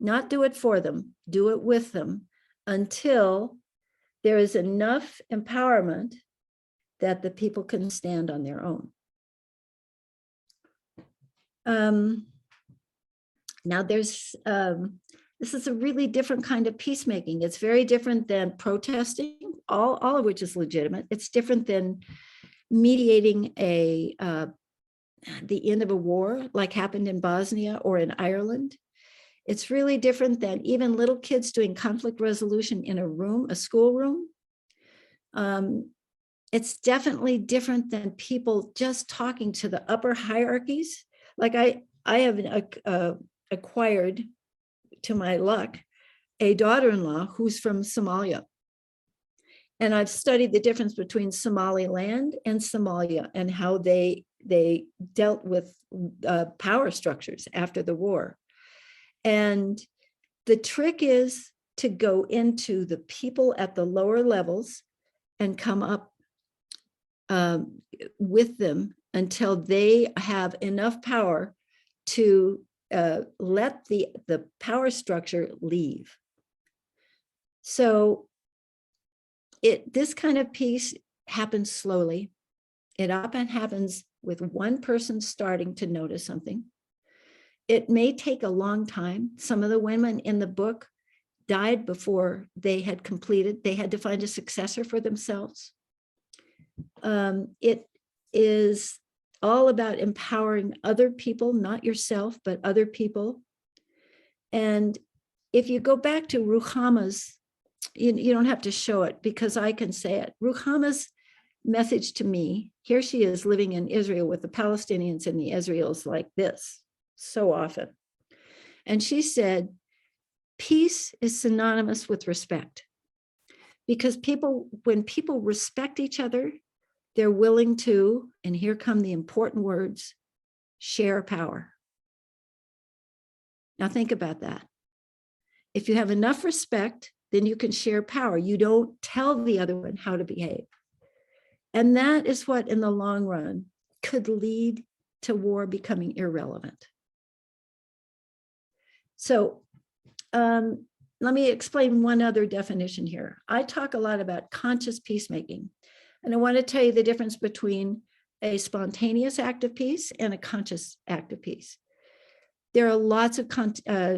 not do it for them, do it with them until there is enough empowerment that the people can stand on their own. Now this is a really different kind of peacemaking. It's very different than protesting, all of which is legitimate. It's different than mediating the end of a war like happened in Bosnia or in Ireland. It's really different than even little kids doing conflict resolution in a room, a school room. It's definitely different than people just talking to the upper hierarchies. Like I have acquired, to my luck, a daughter-in-law who's from Somalia. And I've studied the difference between Somaliland and Somalia and how they dealt with power structures after the war. And the trick is to go into the people at the lower levels and come up with them until they have enough power to let the power structure leave. So this kind of peace happens slowly. It often happens with one person starting to notice something. It may take a long time. Some of the women in the book died before they had completed. They had to find a successor for themselves. It is all about empowering other people, not yourself, but other people. And if you go back to Ruhama's, you don't have to show it because I can say it. Ruhama's message to me, here she is living in Israel with the Palestinians and the Israelis like this so often. And she said, peace is synonymous with respect because when people respect each other, they're willing to, and here come the important words, share power. Now think about that. If you have enough respect, then you can share power. You don't tell the other one how to behave. And that is what, in the long run, could lead to war becoming irrelevant. So let me explain one other definition here. I talk a lot about conscious peacemaking. And I want to tell you the difference between a spontaneous act of peace and a conscious act of peace. There are lots of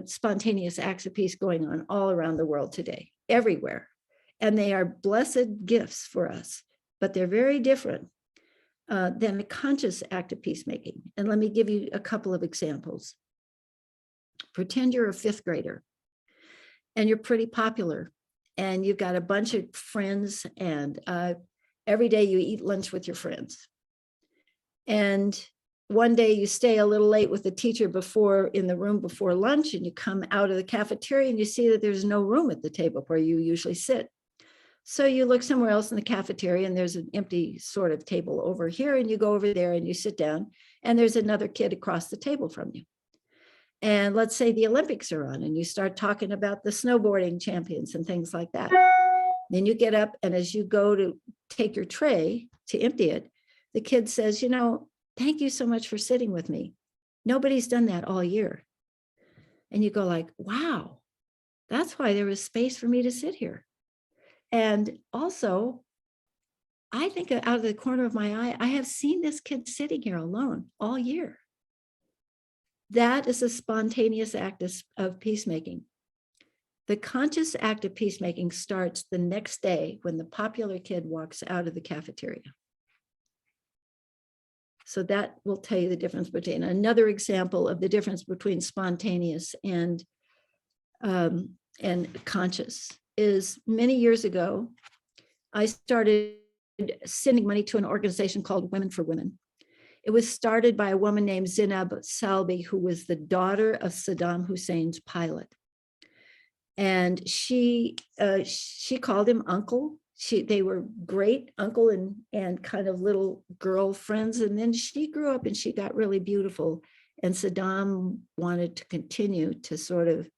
spontaneous acts of peace going on all around the world today, everywhere. And they are blessed gifts for us, but they're very different than a conscious act of peacemaking. And let me give you a couple of examples. Pretend you're a fifth grader and you're pretty popular and you've got a bunch of friends and every day you eat lunch with your friends. And one day you stay a little late with the teacher in the room before lunch, and you come out of the cafeteria and you see that there's no room at the table where you usually sit. So you look somewhere else in the cafeteria and there's an empty sort of table over here, and you go over there and you sit down and there's another kid across the table from you. And let's say the Olympics are on and you start talking about the snowboarding champions and things like that. Then you get up, and as you go to take your tray to empty it, the kid says, thank you so much for sitting with me. Nobody's done that all year. And you go like, wow, that's why there was space for me to sit here. And also, I think out of the corner of my eye, I have seen this kid sitting here alone all year. That is a spontaneous act of peacemaking. The conscious act of peacemaking starts the next day when the popular kid walks out of the cafeteria. So that will tell you the difference between another example of the difference between spontaneous and conscious is many years ago, I started sending money to an organization called Women for Women. It was started by a woman named Zainab Salbi, who was the daughter of Saddam Hussein's pilot. And she called him uncle. They were great uncle and kind of little girlfriends. And then she grew up and she got really beautiful. And Saddam wanted to continue to sort of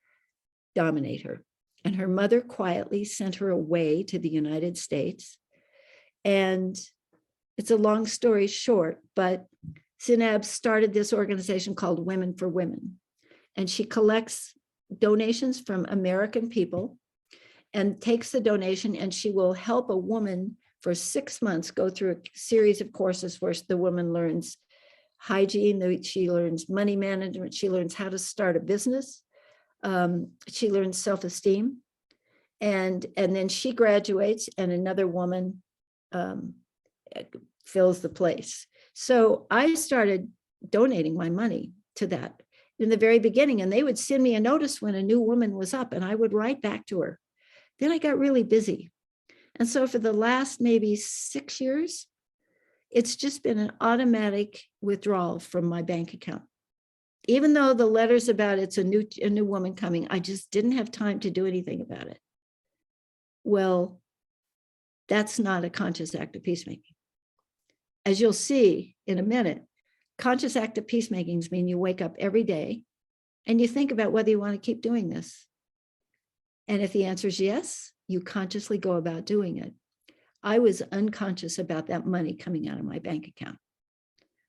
dominate her. And her mother quietly sent her away to the United States. And it's a long story short, but Zainab started this organization called Women for Women. And she collects donations from American people and takes the donation, and she will help a woman for 6 months go through a series of courses where the woman learns hygiene, she learns money management, she learns how to start a business, she learns self-esteem, and then she graduates and another woman fills the place. So I started donating my money to that in the very beginning, and they would send me a notice when a new woman was up and I would write back to her. Then I got really busy. And so for the last maybe 6 years, it's just been an automatic withdrawal from my bank account. Even though the letters about it's a new woman coming, I just didn't have time to do anything about it. Well, that's not a conscious act of peacemaking. As you'll see in a minute, conscious act of peacemaking means you wake up every day and you think about whether you want to keep doing this. And if the answer is yes, you consciously go about doing it. I was unconscious about that money coming out of my bank account.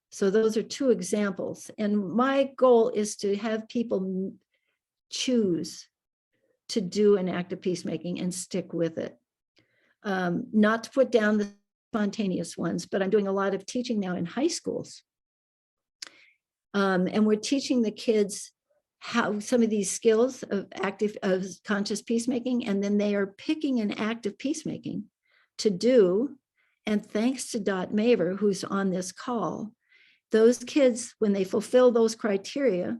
So those are two examples. And my goal is to have people choose to do an act of peacemaking and stick with it. Not to put down the spontaneous ones, but I'm doing a lot of teaching now in high schools. And we're teaching the kids how some of these skills of conscious peacemaking, and then they are picking an act of peacemaking to do. And thanks to Dot Maver, who's on this call, those kids, when they fulfill those criteria,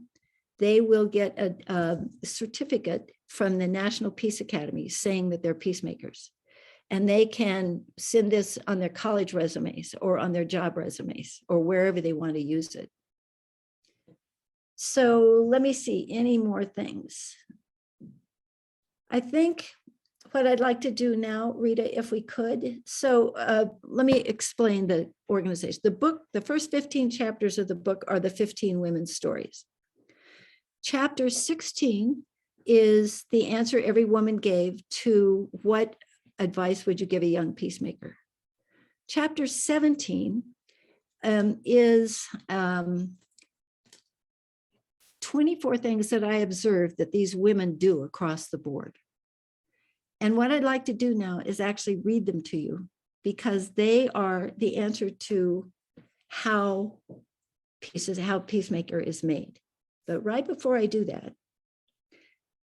they will get a certificate from the National Peace Academy saying that they're peacemakers. And they can send this on their college resumes or on their job resumes or wherever they want to use it. So let me see, any more things? I think what I'd like to do now, Rita, if we could. So let me explain the organization. The book, the first 15 chapters of the book are the 15 women's stories. Chapter 16 is the answer every woman gave to what advice would you give a young peacemaker. Chapter 17 is 24 things that I observed that these women do across the board. And what I'd like to do now is actually read them to you, because they are the answer to how peacemaker is made. But right before I do that,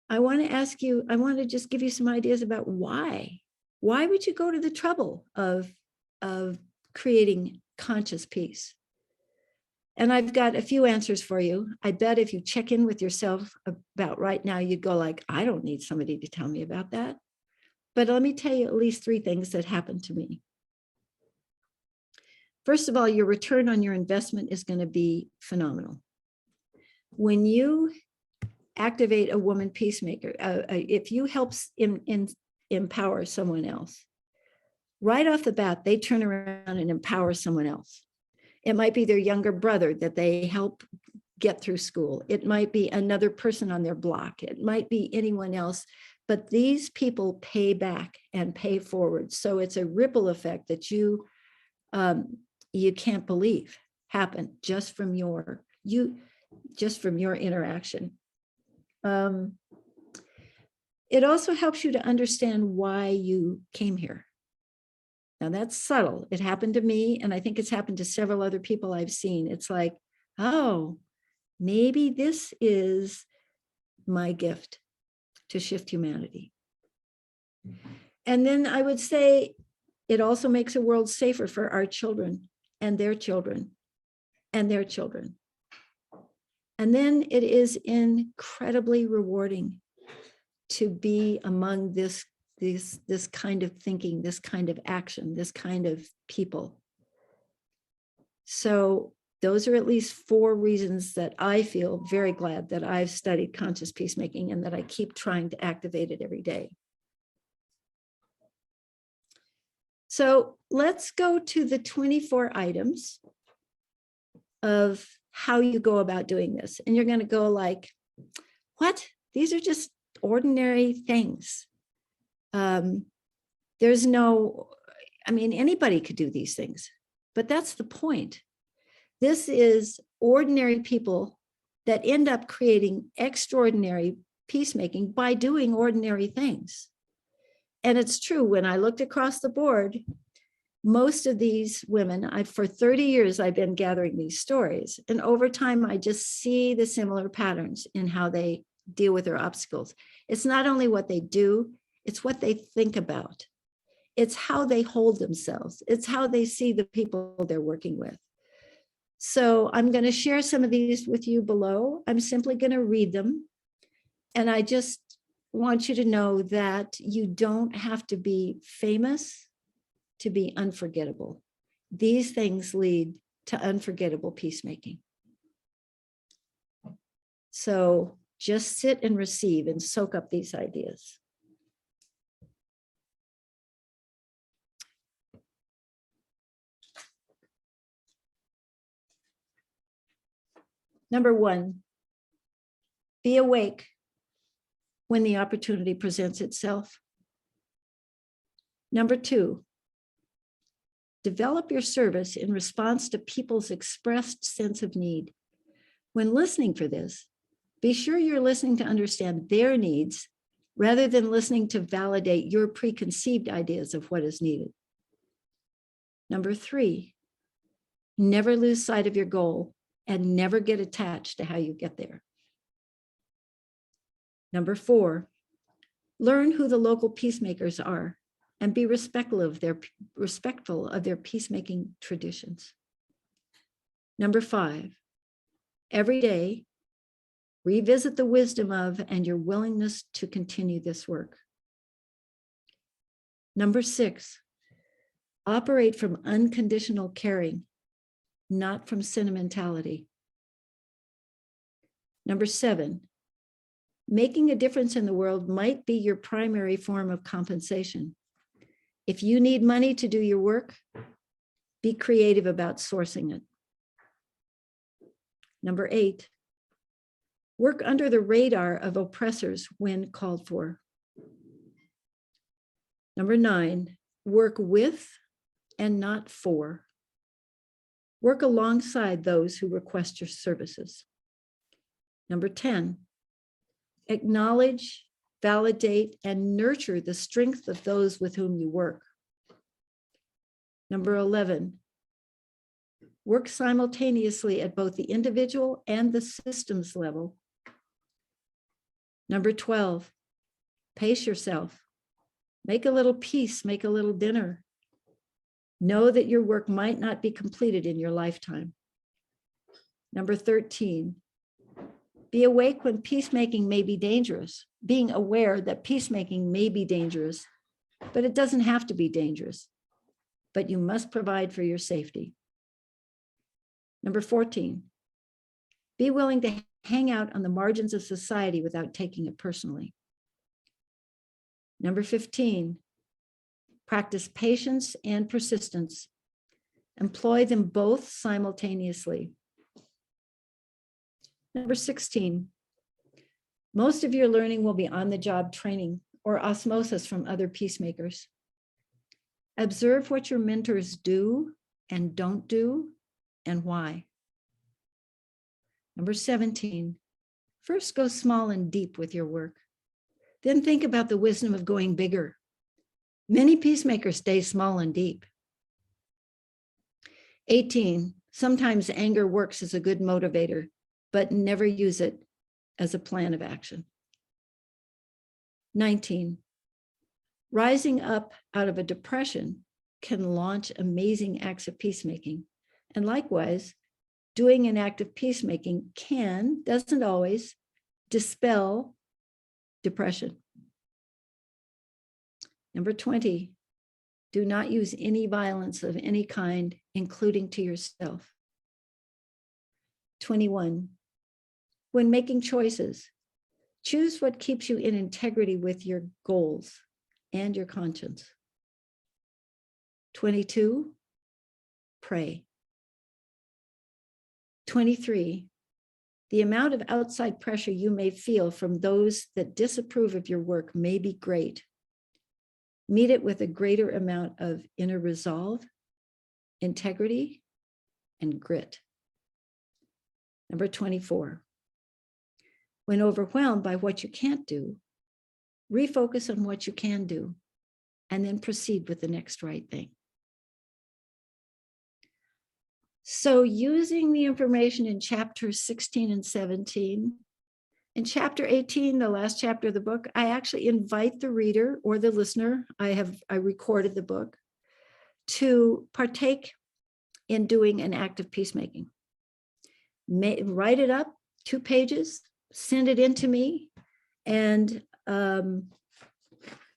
I want to ask you, I want to just give you some ideas about why. Why would you go to the trouble of creating conscious peace? And I've got a few answers for you. I bet if you check in with yourself about right now, you'd go like, I don't need somebody to tell me about that. But let me tell you at least 3 things that happened to me. First of all, your return on your investment is going to be phenomenal. When you activate a woman peacemaker, if you help empower someone else, right off the bat, they turn around and empower someone else. It might be their younger brother that they help get through school. It might be another person on their block. It might be anyone else, but these people pay back and pay forward. So it's a ripple effect that you can't believe happened just from your interaction. It also helps you to understand why you came here. Now that's subtle. It happened to me, and I think it's happened to several other people I've seen. It's like, oh, maybe this is my gift to shift humanity. And then I would say it also makes a world safer for our children and their children and their children. And then it is incredibly rewarding to be among this this kind of thinking, this kind of action, this kind of people. So those are at least 4 reasons that I feel very glad that I've studied conscious peacemaking and that I keep trying to activate it every day. So let's go to the 24 items of how you go about doing this. And you're going to go like, what? These are just ordinary things. There's no, I mean, anybody could do these things, but that's the point. This is ordinary people that end up creating extraordinary peacemaking by doing ordinary things. And it's true, when I looked across the board, most of these women, for 30 years, I've been gathering these stories. And over time, I just see the similar patterns in how they deal with their obstacles. It's not only what they do, it's what they think about. It's how they hold themselves. It's how they see the people they're working with. So I'm going to share some of these with you below. I'm simply going to read them. And I just want you to know that you don't have to be famous to be unforgettable. These things lead to unforgettable peacemaking. So just sit and receive and soak up these ideas. Number 1, be awake when the opportunity presents itself. Number 2, develop your service in response to people's expressed sense of need. When listening for this, be sure you're listening to understand their needs rather than listening to validate your preconceived ideas of what is needed. Number 3, never lose sight of your goal and never get attached to how you get there. Number 4, learn who the local peacemakers are and be respectful of their peacemaking traditions. Number 5, every day, revisit the wisdom of and your willingness to continue this work. Number 6, operate from unconditional caring, not from sentimentality. Number 7, making a difference in the world might be your primary form of compensation. If you need money to do your work, be creative about sourcing it. Number 8, work under the radar of oppressors when called for. Number 9, work with and not for. Work alongside those who request your services. Number 10, acknowledge, validate, and nurture the strength of those with whom you work. Number 11, work simultaneously at both the individual and the systems level. Number 12, pace yourself. Make a little peace, make a little dinner. Know that your work might not be completed in your lifetime. Number 13, be awake when peacemaking may be dangerous, being aware that peacemaking may be dangerous, but it doesn't have to be dangerous, but you must provide for your safety. Number 14, be willing to hang out on the margins of society without taking it personally. Number 15, practice patience and persistence. Employ them both simultaneously. Number 16, most of your learning will be on-the-job training or osmosis from other peacemakers. Observe what your mentors do and don't do and why. Number 17, first go small and deep with your work. Then think about the wisdom of going bigger. Many peacemakers stay small and deep. 18, sometimes anger works as a good motivator, but never use it as a plan of action. 19, rising up out of a depression can launch amazing acts of peacemaking. And likewise, doing an act of peacemaking doesn't always, dispel depression. Number 20, do not use any violence of any kind, including to yourself. 21, when making choices, choose what keeps you in integrity with your goals and your conscience. 22, pray. 23, the amount of outside pressure you may feel from those that disapprove of your work may be great. Meet it with a greater amount of inner resolve, integrity, and grit. Number 24, when overwhelmed by what you can't do, refocus on what you can do, and then proceed with the next right thing. So using the information in chapters 16 and 17, in chapter 18, the last chapter of the book, I actually invite the reader or the listener, I recorded the book, to partake in doing an act of peacemaking. Write it up, 2 pages, send it in to me, and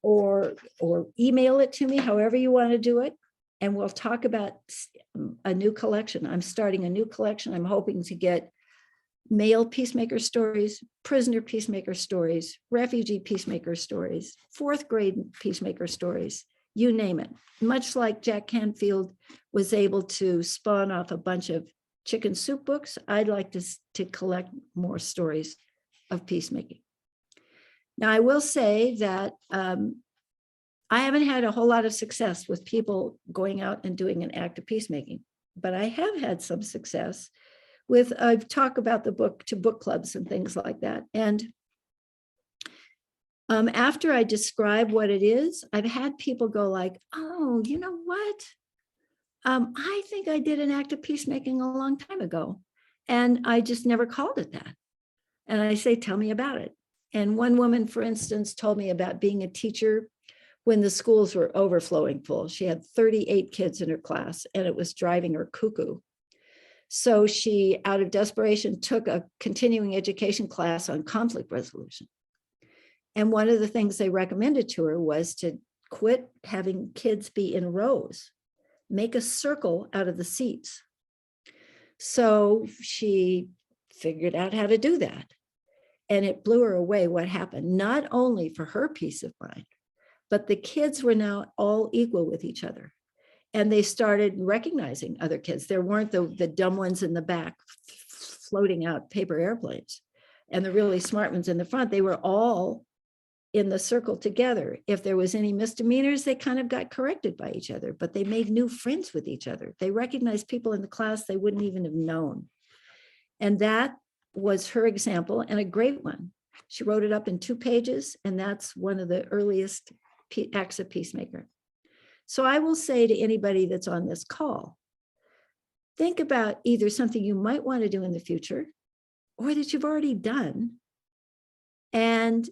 or email it to me, however you want to do it. And we'll talk about a new collection. I'm starting a new collection. I'm hoping to get male peacemaker stories, prisoner peacemaker stories, refugee peacemaker stories, 4th grade peacemaker stories, you name it. Much like Jack Canfield was able to spawn off a bunch of chicken soup books, I'd like to collect more stories of peacemaking. Now, I will say that I haven't had a whole lot of success with people going out and doing an act of peacemaking, but I have had some success with, I've talked about the book to book clubs and things like that. And after I describe what it is, I've had people go like, oh, you know what? I think I did an act of peacemaking a long time ago, and I just never called it that. And I say, tell me about it. And one woman, for instance, told me about being a teacher when the schools were overflowing full. She had 38 kids in her class, and it was driving her cuckoo. So she, out of desperation, took a continuing education class on conflict resolution. And one of the things they recommended to her was to quit having kids be in rows, make a circle out of the seats. So she figured out how to do that. And it blew her away what happened, not only for her peace of mind, but the kids were now all equal with each other. And they started recognizing other kids. There weren't the dumb ones in the back floating out paper airplanes and the really smart ones in the front. They were all in the circle together. If there was any misdemeanors, they kind of got corrected by each other, but they made new friends with each other. They recognized people in the class they wouldn't even have known. And that was her example, and a great one. She wrote it up in 2 pages, and that's one of the earliest acts of peacemaker. So I will say to anybody that's on this call, think about either something you might want to do in the future or that you've already done, and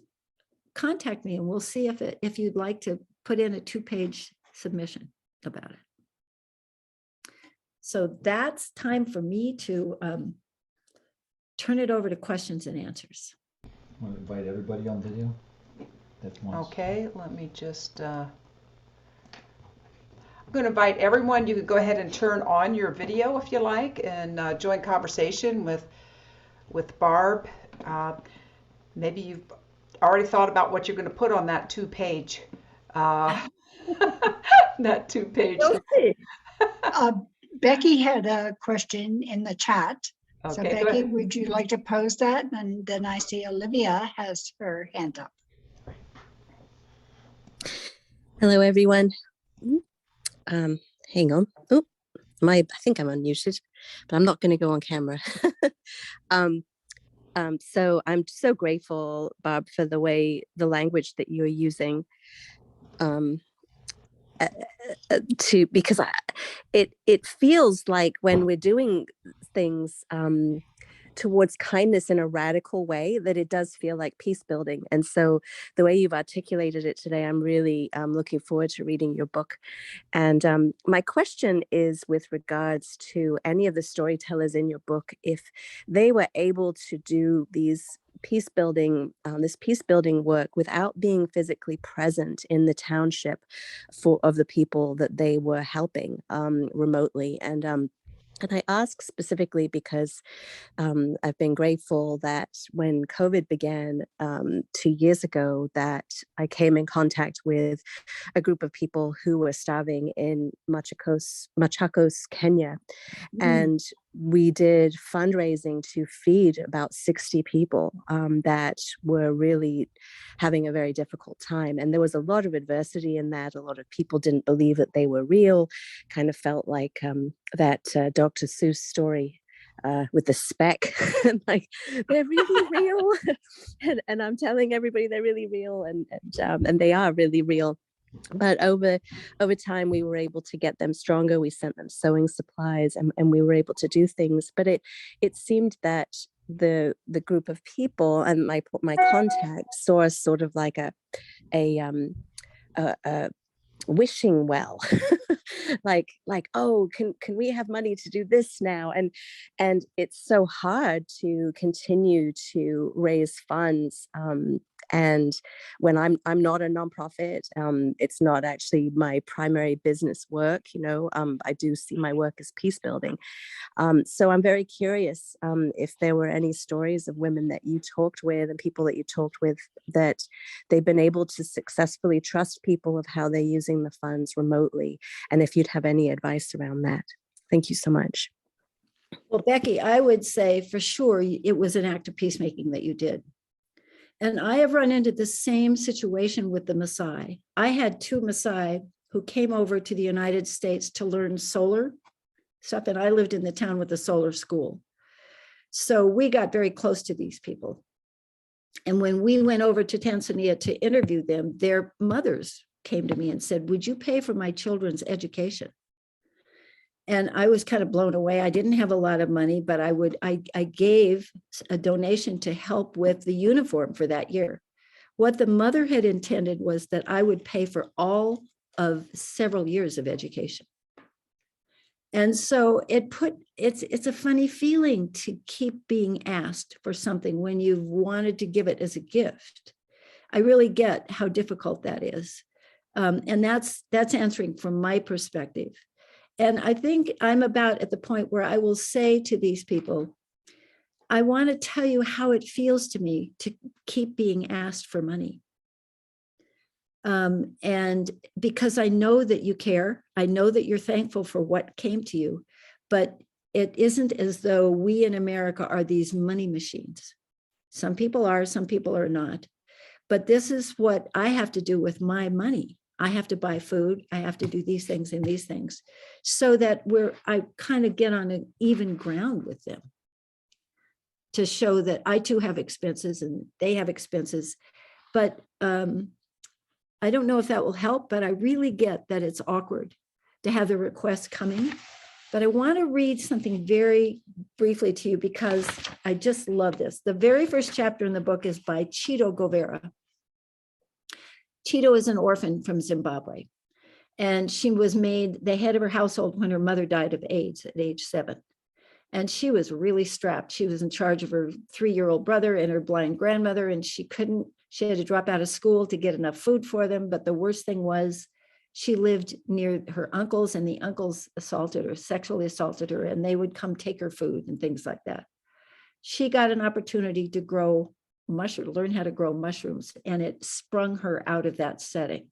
contact me, and we'll see if you'd like to put in a 2-page submission about it. So that's time for me to turn it over to questions and answers. I want to invite everybody on video. That's one. Okay, let me just, I'm going to invite everyone. You could go ahead and turn on your video if you like, and join conversation with Barb. Maybe you've already thought about what you're going to put on that 2-page, that 2-page. Okay. Becky had a question in the chat. So Okay, Becky, would you like to pose that? And then I see Olivia has her hand up. Hello, everyone. Hang on. Oh, I think I'm unmuted, but I'm not going to go on camera. So I'm so grateful, Barb, for the language that you're using, because it feels like when we're doing things towards kindness in a radical way, that it does feel like peace building. And so the way you've articulated it today, I'm really looking forward to reading your book. And my question is with regards to any of the storytellers in your book, if they were able to do these peace building work without being physically present in the township of the people that they were helping remotely. And I ask specifically because I've been grateful that when COVID began 2 years ago, that I came in contact with a group of people who were starving in Machakos, Kenya. And we did fundraising to feed about 60 people that were really having a very difficult time. And there was a lot of adversity in that. A lot of people didn't believe that they were real, kind of felt like that Dr. Seuss story with the speck, like they're really real. and I'm telling everybody they're really real, and they are really real. But over time, we were able to get them stronger. We sent them sewing supplies, and we were able to do things. But it seemed that the group of people and my contact saw us sort of like a wishing well, like oh, can we have money to do this now? And it's so hard to continue to raise funds. And when I'm not a nonprofit, it's not actually my primary business work. I do see my work as peace building. So I'm very curious if there were any stories of women that you talked with and people that you talked with that they've been able to successfully trust people of how they're using the funds remotely, and if you'd have any advice around that. Thank you so much. Well, Becky, I would say for sure it was an act of peacemaking that you did. And I have run into the same situation with the Maasai. I had 2 Maasai who came over to the United States to learn solar stuff, and I lived in the town with a solar school. So we got very close to these people. And when we went over to Tanzania to interview them, their mothers came to me and said, "Would you pay for my children's education?" And I was kind of blown away. I didn't have a lot of money, but I gave a donation to help with the uniform for that year. What the mother had intended was that I would pay for all of several years of education. And so it's a funny feeling to keep being asked for something when you've wanted to give it as a gift. I really get how difficult that is. And that's answering from my perspective. And I think I'm about at the point where I will say to these people, I want to tell you how it feels to me to keep being asked for money. And because I know that you care, I know that you're thankful for what came to you, but it isn't as though we in America are these money machines. Some people are, some people are not. But this is what I have to do with my money. I have to buy food. I have to do these things and these things so that I kind of get on an even ground with them to show that I too have expenses and they have expenses. But I don't know if that will help, but I really get that it's awkward to have the request coming. But I want to read something very briefly to you because I just love this. The very first chapter in the book is by Chito Govera. Chito is an orphan from Zimbabwe, and she was made the head of her household when her mother died of AIDS at age 7. And she was really strapped. She was in charge of her 3-year-old brother and her blind grandmother, and she had to drop out of school to get enough food for them. But the worst thing was she lived near her uncles, and the uncles sexually assaulted her, and they would come take her food and things like that. She got an opportunity to learn how to grow mushrooms, and it sprung her out of that setting.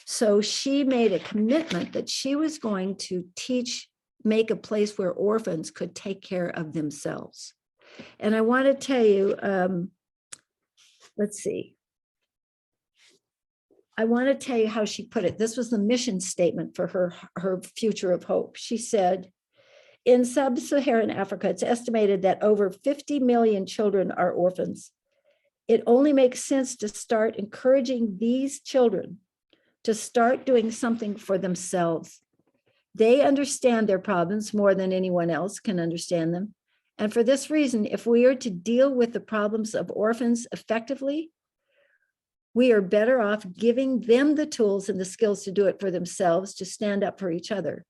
So she made a commitment that she was going to make a place where orphans could take care of themselves. And I want to tell you, let's see. I want to tell you how she put it. This was the mission statement for her future of hope. She said, in sub-Saharan Africa, it's estimated that over 50 million children are orphans. It only makes sense to start encouraging these children to start doing something for themselves. They understand their problems more than anyone else can understand them. And for this reason, if we are to deal with the problems of orphans effectively, we are better off giving them the tools and the skills to do it for themselves, to stand up for each other.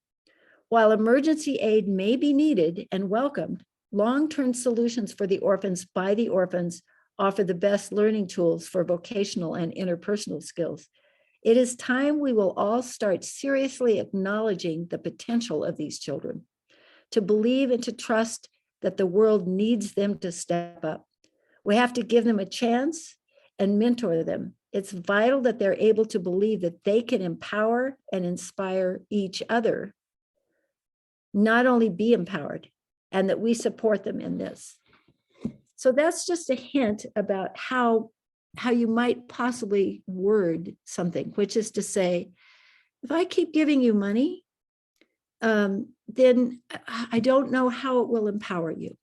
While emergency aid may be needed and welcomed, long-term solutions for the orphans by the orphans offer the best learning tools for vocational and interpersonal skills. It is time we will all start seriously acknowledging the potential of these children, to believe and to trust that the world needs them to step up. We have to give them a chance and mentor them. It's vital that they're able to believe that they can empower and inspire each other, not only be empowered, and that we support them in this. So that's just a hint about how you might possibly word something, which is to say, if I keep giving you money, then I don't know how it will empower you.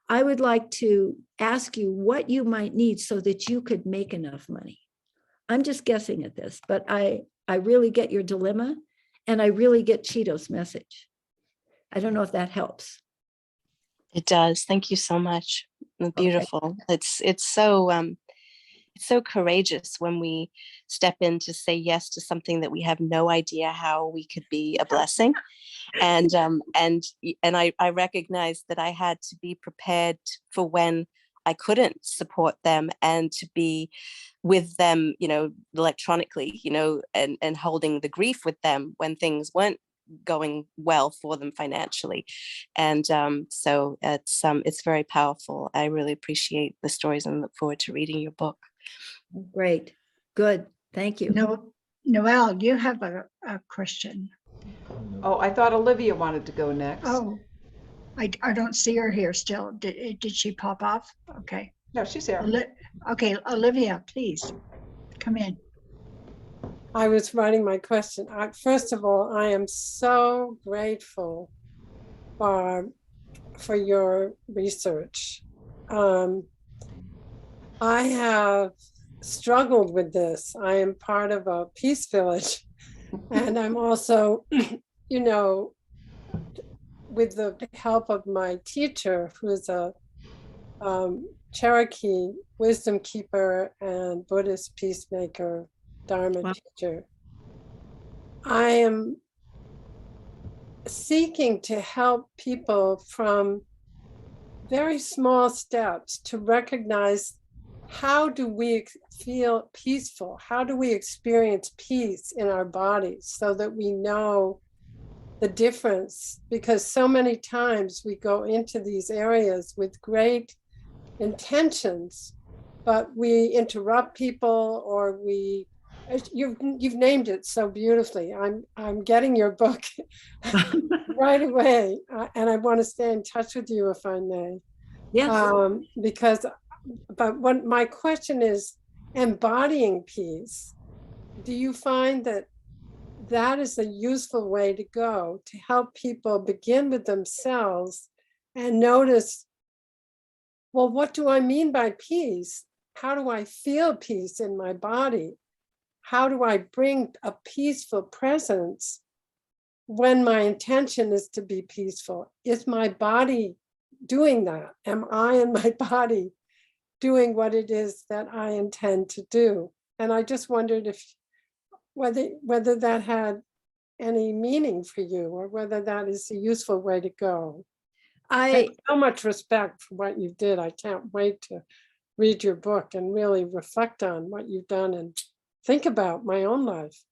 I would like to ask you what you might need so that you could make enough money. I'm just guessing at this, but I really get your dilemma, and I really get Cheeto's message. I don't know if that helps. It does. Thank you so much. Beautiful. Okay. It's so courageous when we step in to say yes to something that we have no idea how we could be a blessing. And I recognized that I had to be prepared for when I couldn't support them, and to be with them, electronically, and holding the grief with them when things weren't going well for them financially. And so it's very powerful. I really appreciate the stories and look forward to reading your book. Great. Good. Thank you. Noelle, you have a question. Oh, I thought Olivia wanted to go next. Oh, I don't see her here still. Did she pop off? Okay. No, she's here. Okay, Olivia, please come in. I was writing my question. First of all, I am so grateful, Barb, for your research. I have struggled with this. I am part of a peace village, and I'm also, with the help of my teacher, who is a Cherokee wisdom keeper and Buddhist peacemaker, Dharma teacher. I am seeking to help people from very small steps to recognize, how do we feel peaceful? How do we experience peace in our bodies so that we know the difference? Because so many times we go into these areas with great intentions, but we interrupt people, or you've named it so beautifully. I'm getting your book right away, and I want to stay in touch with you if I may. Yes. But what my question is, embodying peace, do you find that is a useful way to go to help people begin with themselves and notice, well, what do I mean by peace? How do I feel peace in my body? How do I bring a peaceful presence when my intention is to be peaceful? Is my body doing that? Am I in my body doing what it is that I intend to do? And I just wondered whether that had any meaning for you, or whether that is a useful way to go. I have so much respect for what you did. I can't wait to read your book and really reflect on what you've done and think about my own life.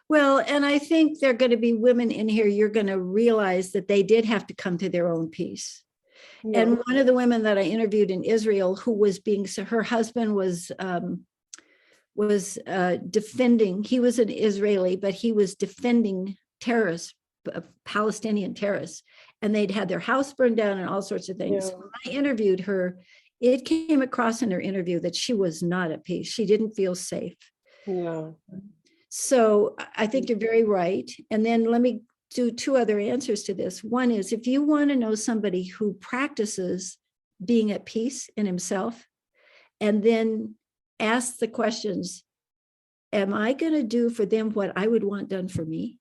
Well, and I think there are going to be women in here, you're going to realize that they did have to come to their own peace. Yeah. And one of the women that I interviewed in Israel, who was her husband was defending, he was an Israeli, but he was defending terrorists, Palestinian terrorists, and they'd had their house burned down and all sorts of things. Yeah. So when I interviewed her, it came across in her interview that she was not at peace. She didn't feel safe. Yeah. So I think you're very right. And then let me do two other answers to this. One is, if you want to know somebody who practices being at peace in himself, and then ask the questions, am I going to do for them what I would want done for me?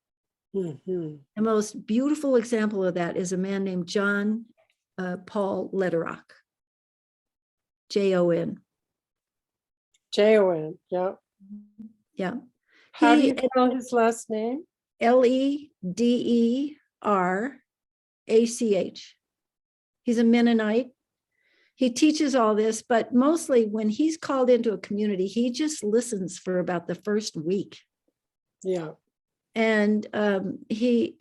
Mm-hmm. The most beautiful example of that is a man named John Paul Lederach. Jon. Jon, yeah. Yeah. How do you spell his last name? Lederach. He's a Mennonite. he teaches all this, but mostly when he's called into a community, he just listens for about the first week. Yeah. And he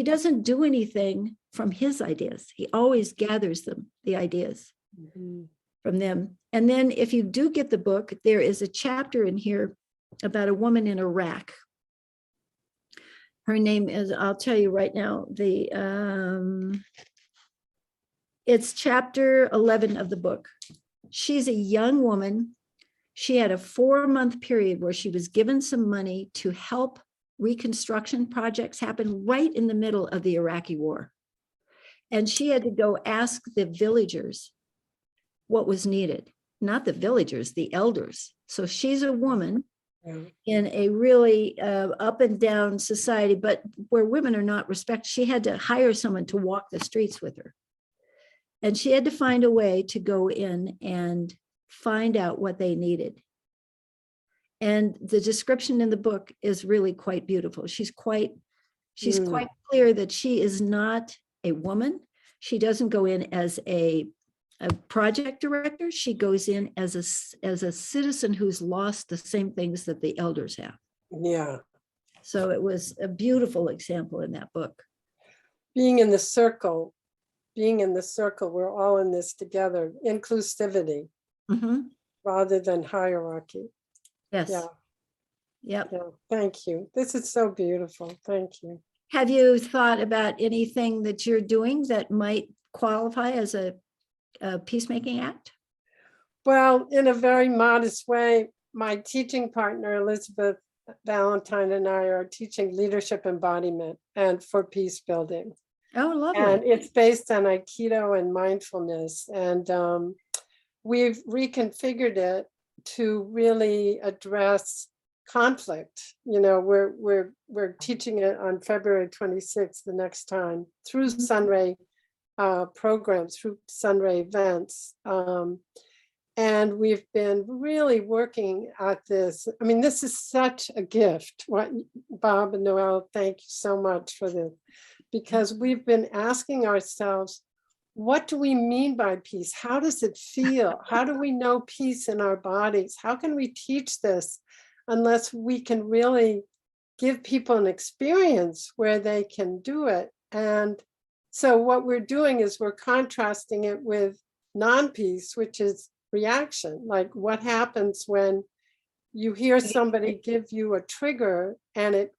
doesn't do anything from his ideas. He always gathers them, the ideas from them. And then if you do get the book, there is a chapter in here about a woman in Iraq. Her name is, I'll tell you right now, it's chapter 11 of the book. She's a young woman. She had a 4-month period where she was given some money to help reconstruction projects happen right in the middle of the Iraqi war. And she had to go ask the villagers what was needed, not the villagers, the elders. So she's a woman in a really up and down society, but where women are not respected. She had to hire someone to walk the streets with her. And she had to find a way to go in and find out what they needed. And the description in the book is really quite beautiful. She's quite clear that she is not a woman. She doesn't go in as a project director. She goes in as a citizen who's lost the same things that the elders have. Yeah. So it was a beautiful example in that book. Being in the circle, we're all in this together, inclusivity rather than hierarchy. Yes. Yeah. Yep. Yeah. Thank you. This is so beautiful. Thank you. Have you thought about anything that you're doing that might qualify as a peacemaking act? Well, in a very modest way, my teaching partner, Elizabeth Valentine, and I are teaching leadership embodiment and for peace building. Oh, lovely. And it's based on Aikido and mindfulness. And we've reconfigured it to really address conflict. You know, we're teaching it on February 26th, the next time, through Sunray programs, through Sunray events. And we've been really working at this. I mean, this is such a gift. What, Bob and Noelle, thank you so much for this, because we've been asking ourselves, what do we mean by peace? How does it feel? How do we know peace in our bodies? How can we teach this unless we can really give people an experience where they can do it? And so what we're doing is we're contrasting it with non-peace, which is reaction. Like what happens when you hear somebody give you a trigger and it,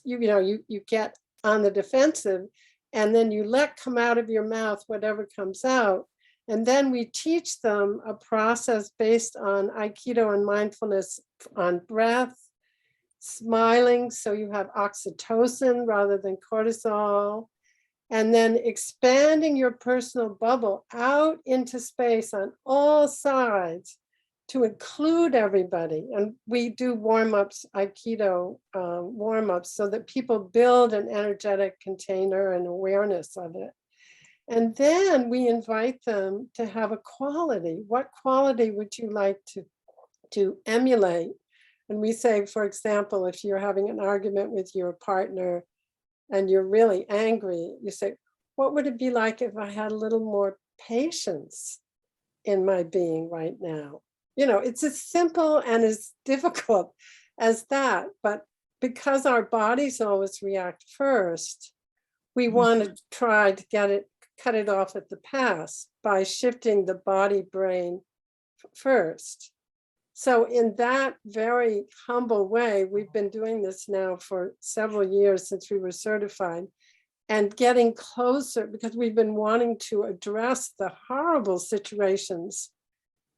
you get on the defensive, and then you let come out of your mouth whatever comes out. And then we teach them a process based on Aikido and mindfulness, on breath, smiling, so you have oxytocin rather than cortisol, and then expanding your personal bubble out into space on all sides to include everybody. And we do warm-ups, Aikido warm-ups, so that people build an energetic container and awareness of it. And then we invite them to have a quality. What quality would you like to emulate? And we say, for example, if you're having an argument with your partner and you're really angry, you say, what would it be like if I had a little more patience in my being right now? You know, it's as simple and as difficult as that, but because our bodies always react first, we want to try to cut it off at the pass by shifting the body brain first. So in that very humble way, we've been doing this now for several years since we were certified, and getting closer because we've been wanting to address the horrible situations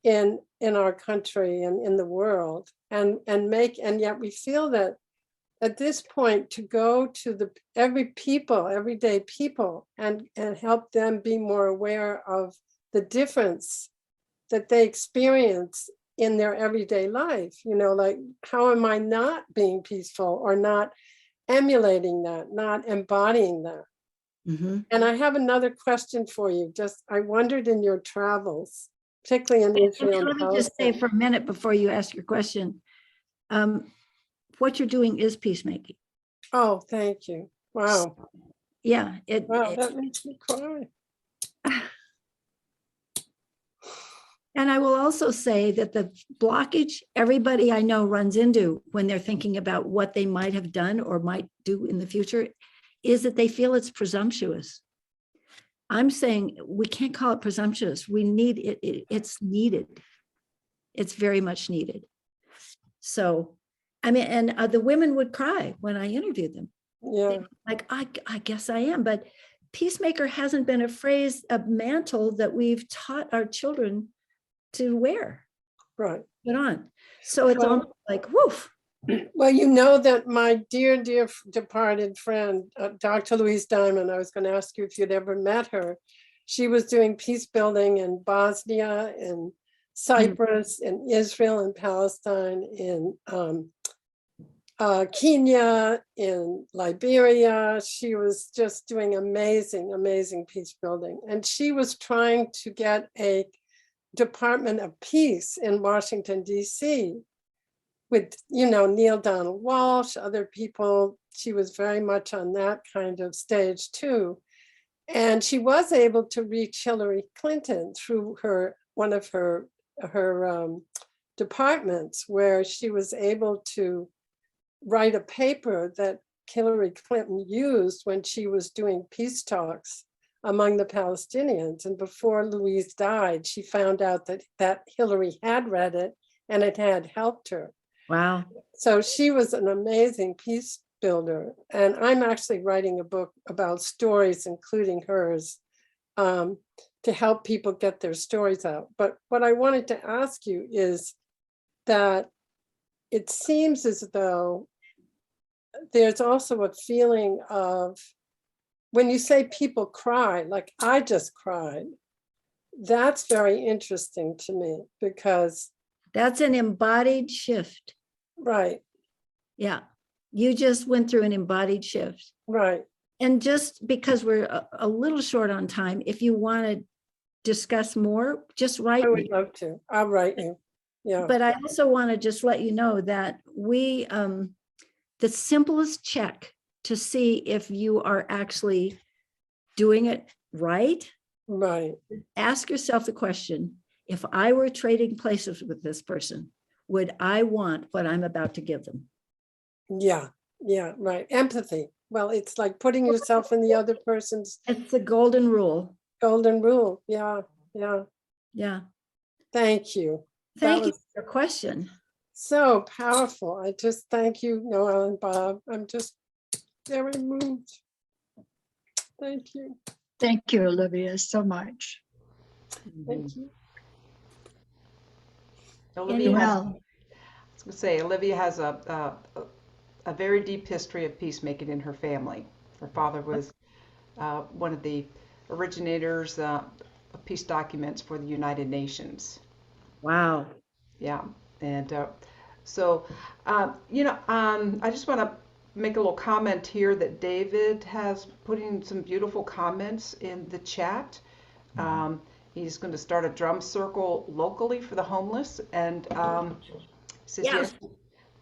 in our country and in the world, and yet we feel that at this point to go to the everyday people and help them be more aware of the difference that they experience in their everyday life. You know, like, how am I not being peaceful or not emulating that, not embodying that? And I have another question for you. Just, I wondered in your travels, particularly in Israel. Let me just say for a minute before you ask your question, what you're doing is peacemaking. Oh, thank you. Wow. Yeah. Wow, that makes me cry. And I will also say that the blockage everybody I know runs into when they're thinking about what they might have done or might do in the future is that they feel it's presumptuous. I'm saying we can't call it presumptuous. We need it. It's needed. It's very much needed. So, I mean, and the women would cry when I interviewed them. Yeah. Like, I guess I am, but peacemaker hasn't been a phrase, a mantle that we've taught our children to wear, Right. put on. So it's Well- almost like, woof. Well, you know that my dear, dear departed friend, Dr. Louise Diamond, I was going to ask you if you'd ever met her. She was doing peace building in Bosnia, in Cyprus, in Israel, in Palestine, in Kenya, in Liberia. She was just doing amazing, amazing peace building. And she was trying to get a Department of Peace in Washington, D.C. with, you know, Neil Donald Walsh, other people. She was very much on that kind of stage too. And she was able to reach Hillary Clinton through one of her departments, where she was able to write a paper that Hillary Clinton used when she was doing peace talks among the Palestinians. And before Louise died, she found out that Hillary had read it and it had helped her. Wow. So she was an amazing peace builder. And I'm actually writing a book about stories, including hers, to help people get their stories out. But what I wanted to ask you is that it seems as though there's also a feeling of, when you say people cry, like I just cried, that's very interesting to me, because That's an embodied shift. right, Yeah. You just went through an embodied shift. right. And just because we're a little short on time, if you want to discuss more, just write I me. would love to. I'll write you. Yeah. But I also want to just let you know that we, the simplest check to see if you are actually doing it right, Right. ask yourself the question, if I were trading places with this person, would I want what I'm about to give them? Yeah. Yeah. Right. Empathy. Well, it's like putting yourself in the other person's It's the golden rule. golden rule. Yeah. Yeah. Yeah. Thank you. Thank you was for your question. so powerful. I just thank you, Noel and Bob. I'm just very moved. Thank you. Thank you, Olivia, so much. Thank you. Olivia has, I Well, was gonna say, Olivia has a very deep history of peacemaking in her family. Her father was one of the originators of peace documents for the United Nations. Wow. Yeah, and so, I just want to make a little comment here that David has put in some beautiful comments in the chat. He's going to start a drum circle locally for the homeless, and says yes.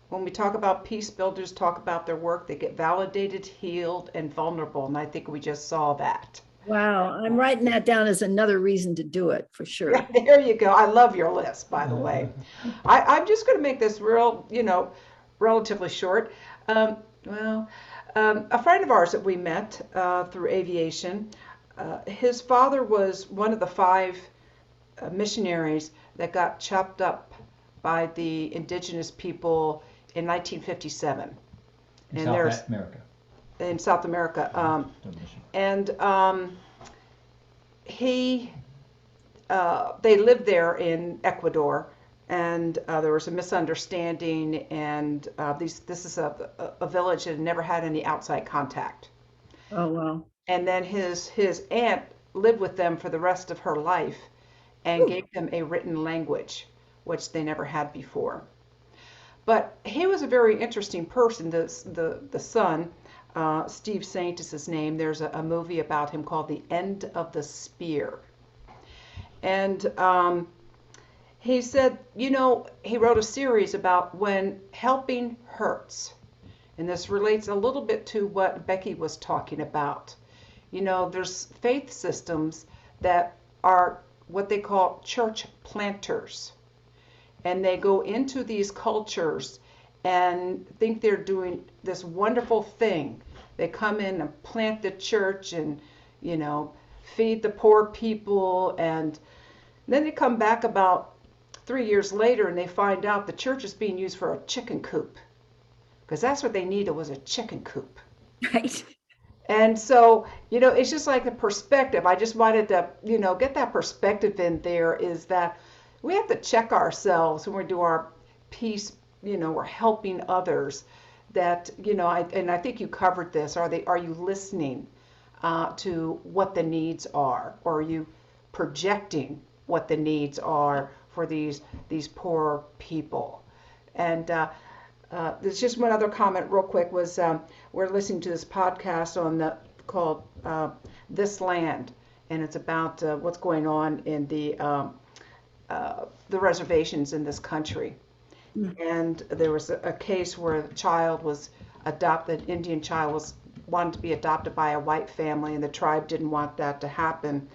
When we talk about peace builders, talk about their work, they get validated, healed, and vulnerable, and I think we just saw that. Wow. I'm writing that down as another reason to do it for sure. Yeah, there you go. I love your list, by the way. I'm just going to make this real, relatively short. A friend of ours that we met through aviation, his father was one of the 5 missionaries that got chopped up by the indigenous people in 1957. In South America. In South America. They lived there in Ecuador, and there was a misunderstanding, and this is a village that never had any outside contact. Oh, wow. And then his aunt lived with them for the rest of her life and gave them a written language, which they never had before. But he was a very interesting person. The son, Steve Saint is his name. There's a movie about him called The End of the Spear. And he said, he wrote a series about when helping hurts. And this relates a little bit to what Becky was talking about. There's faith systems that are what they call church planters. And they go into these cultures and think they're doing this wonderful thing. They come in and plant the church and, you know, feed the poor people. And then they come back about 3 years later and they find out the church is being used for a chicken coop. Because that's what they needed, was a chicken coop. Right. And so, you know, it's just like a perspective. I just wanted to, you know, get that perspective in there, is that we have to check ourselves when we do our peace, you know, we're helping others, that, you know, I think you covered this. Are you listening to what the needs are? Or are you projecting what the needs are for these poor people? And there's just one other comment real quick was we're listening to this podcast called This Land, and it's about what's going on in the reservations in this country. And there was a case where a child was adopted, an Indian child wanted to be adopted by a white family, and the tribe didn't want that to happen.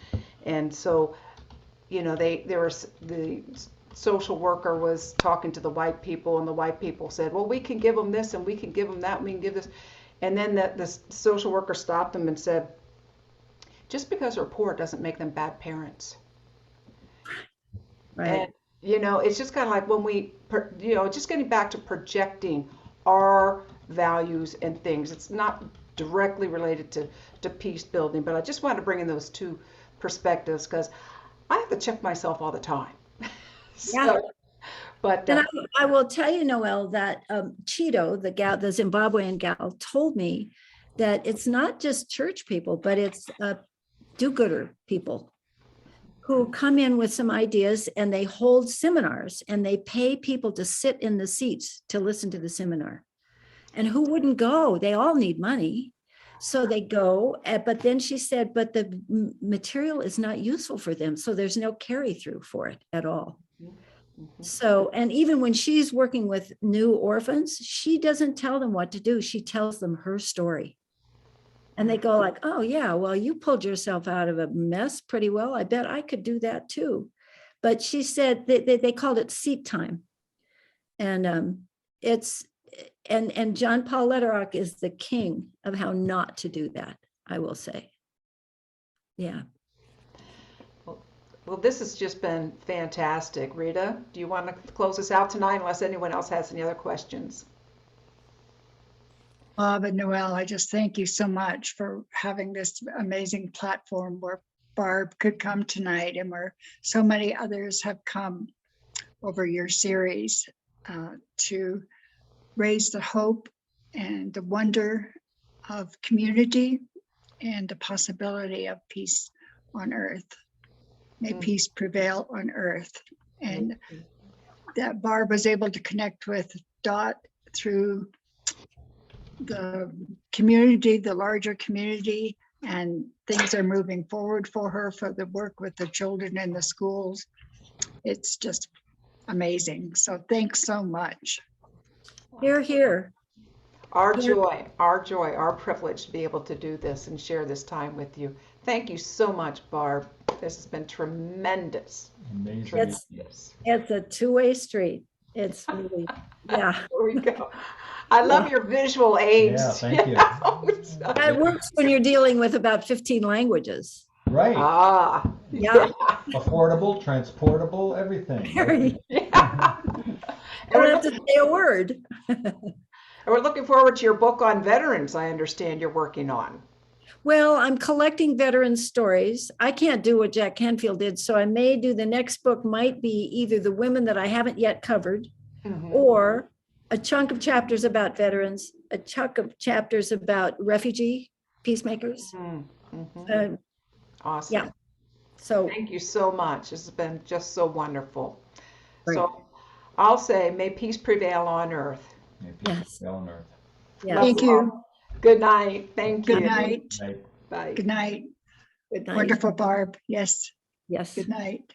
And so, you know, the social worker was talking to the white people, and the white people said, well, we can give them this and we can give them that and we can give this. And then the social worker stopped them and said, just because they're poor doesn't make them bad parents. Right. And, you know, it's just kind of like when we, you know, just getting back to projecting our values and things. It's not directly related to peace building, but I just wanted to bring in those two perspectives because I have to check myself all the time. Yeah. But And I will tell you, Noelle, that Cheeto, the Zimbabwean gal, told me that it's not just church people, but it's do-gooder people who come in with some ideas, and they hold seminars and they pay people to sit in the seats to listen to the seminar. And who wouldn't go? They all need money. So they go, but then she said, but the material is not useful for them. So there's no carry through for it at all. So, and even when she's working with new orphans, she doesn't tell them what to do. She tells them her story. And they go like, oh yeah, well, you pulled yourself out of a mess pretty well. I bet I could do that too. But she said they called it seat time. And and John Paul Lederach is the king of how not to do that, I will say. Yeah. Well, this has just been fantastic. Rita, do you want to close us out tonight unless anyone else has any other questions? Bob and Noelle, I just thank you so much for having this amazing platform where Barb could come tonight and where so many others have come over your series to raise the hope and the wonder of community and the possibility of peace on earth. May peace prevail on earth. And that Barb was able to connect with Dot through the community, the larger community, and things are moving forward for her for the work with the children in the schools. It's just amazing. So thanks so much. Hear, hear. Our joy, our privilege to be able to do this and share this time with you. Thank you so much, Barb. This has been tremendous. Amazing. It's a two-way street. It's really, yeah. There we go. I love your visual aids. Yeah, thank you. That works when you're dealing with about 15 languages. Right. Ah, Yeah. Affordable, transportable, everything. Very. yeah. I don't have to say a word. And we're looking forward to your book on veterans, I understand you're working on. Well, I'm collecting veteran stories. I can't do what Jack Canfield did, so I may do the next book might be either the women that I haven't yet covered, or a chunk of chapters about veterans, a chunk of chapters about refugee peacemakers. Awesome. Yeah. So thank you so much. This has been just so wonderful. Right. So I'll say, may peace prevail on earth. May peace Yes. prevail on earth. yeah. Thank you. Good night. Thank you. Good night. Right. Bye. Good night. Good night. Wonderful, Barb. Yes. Yes. Good night.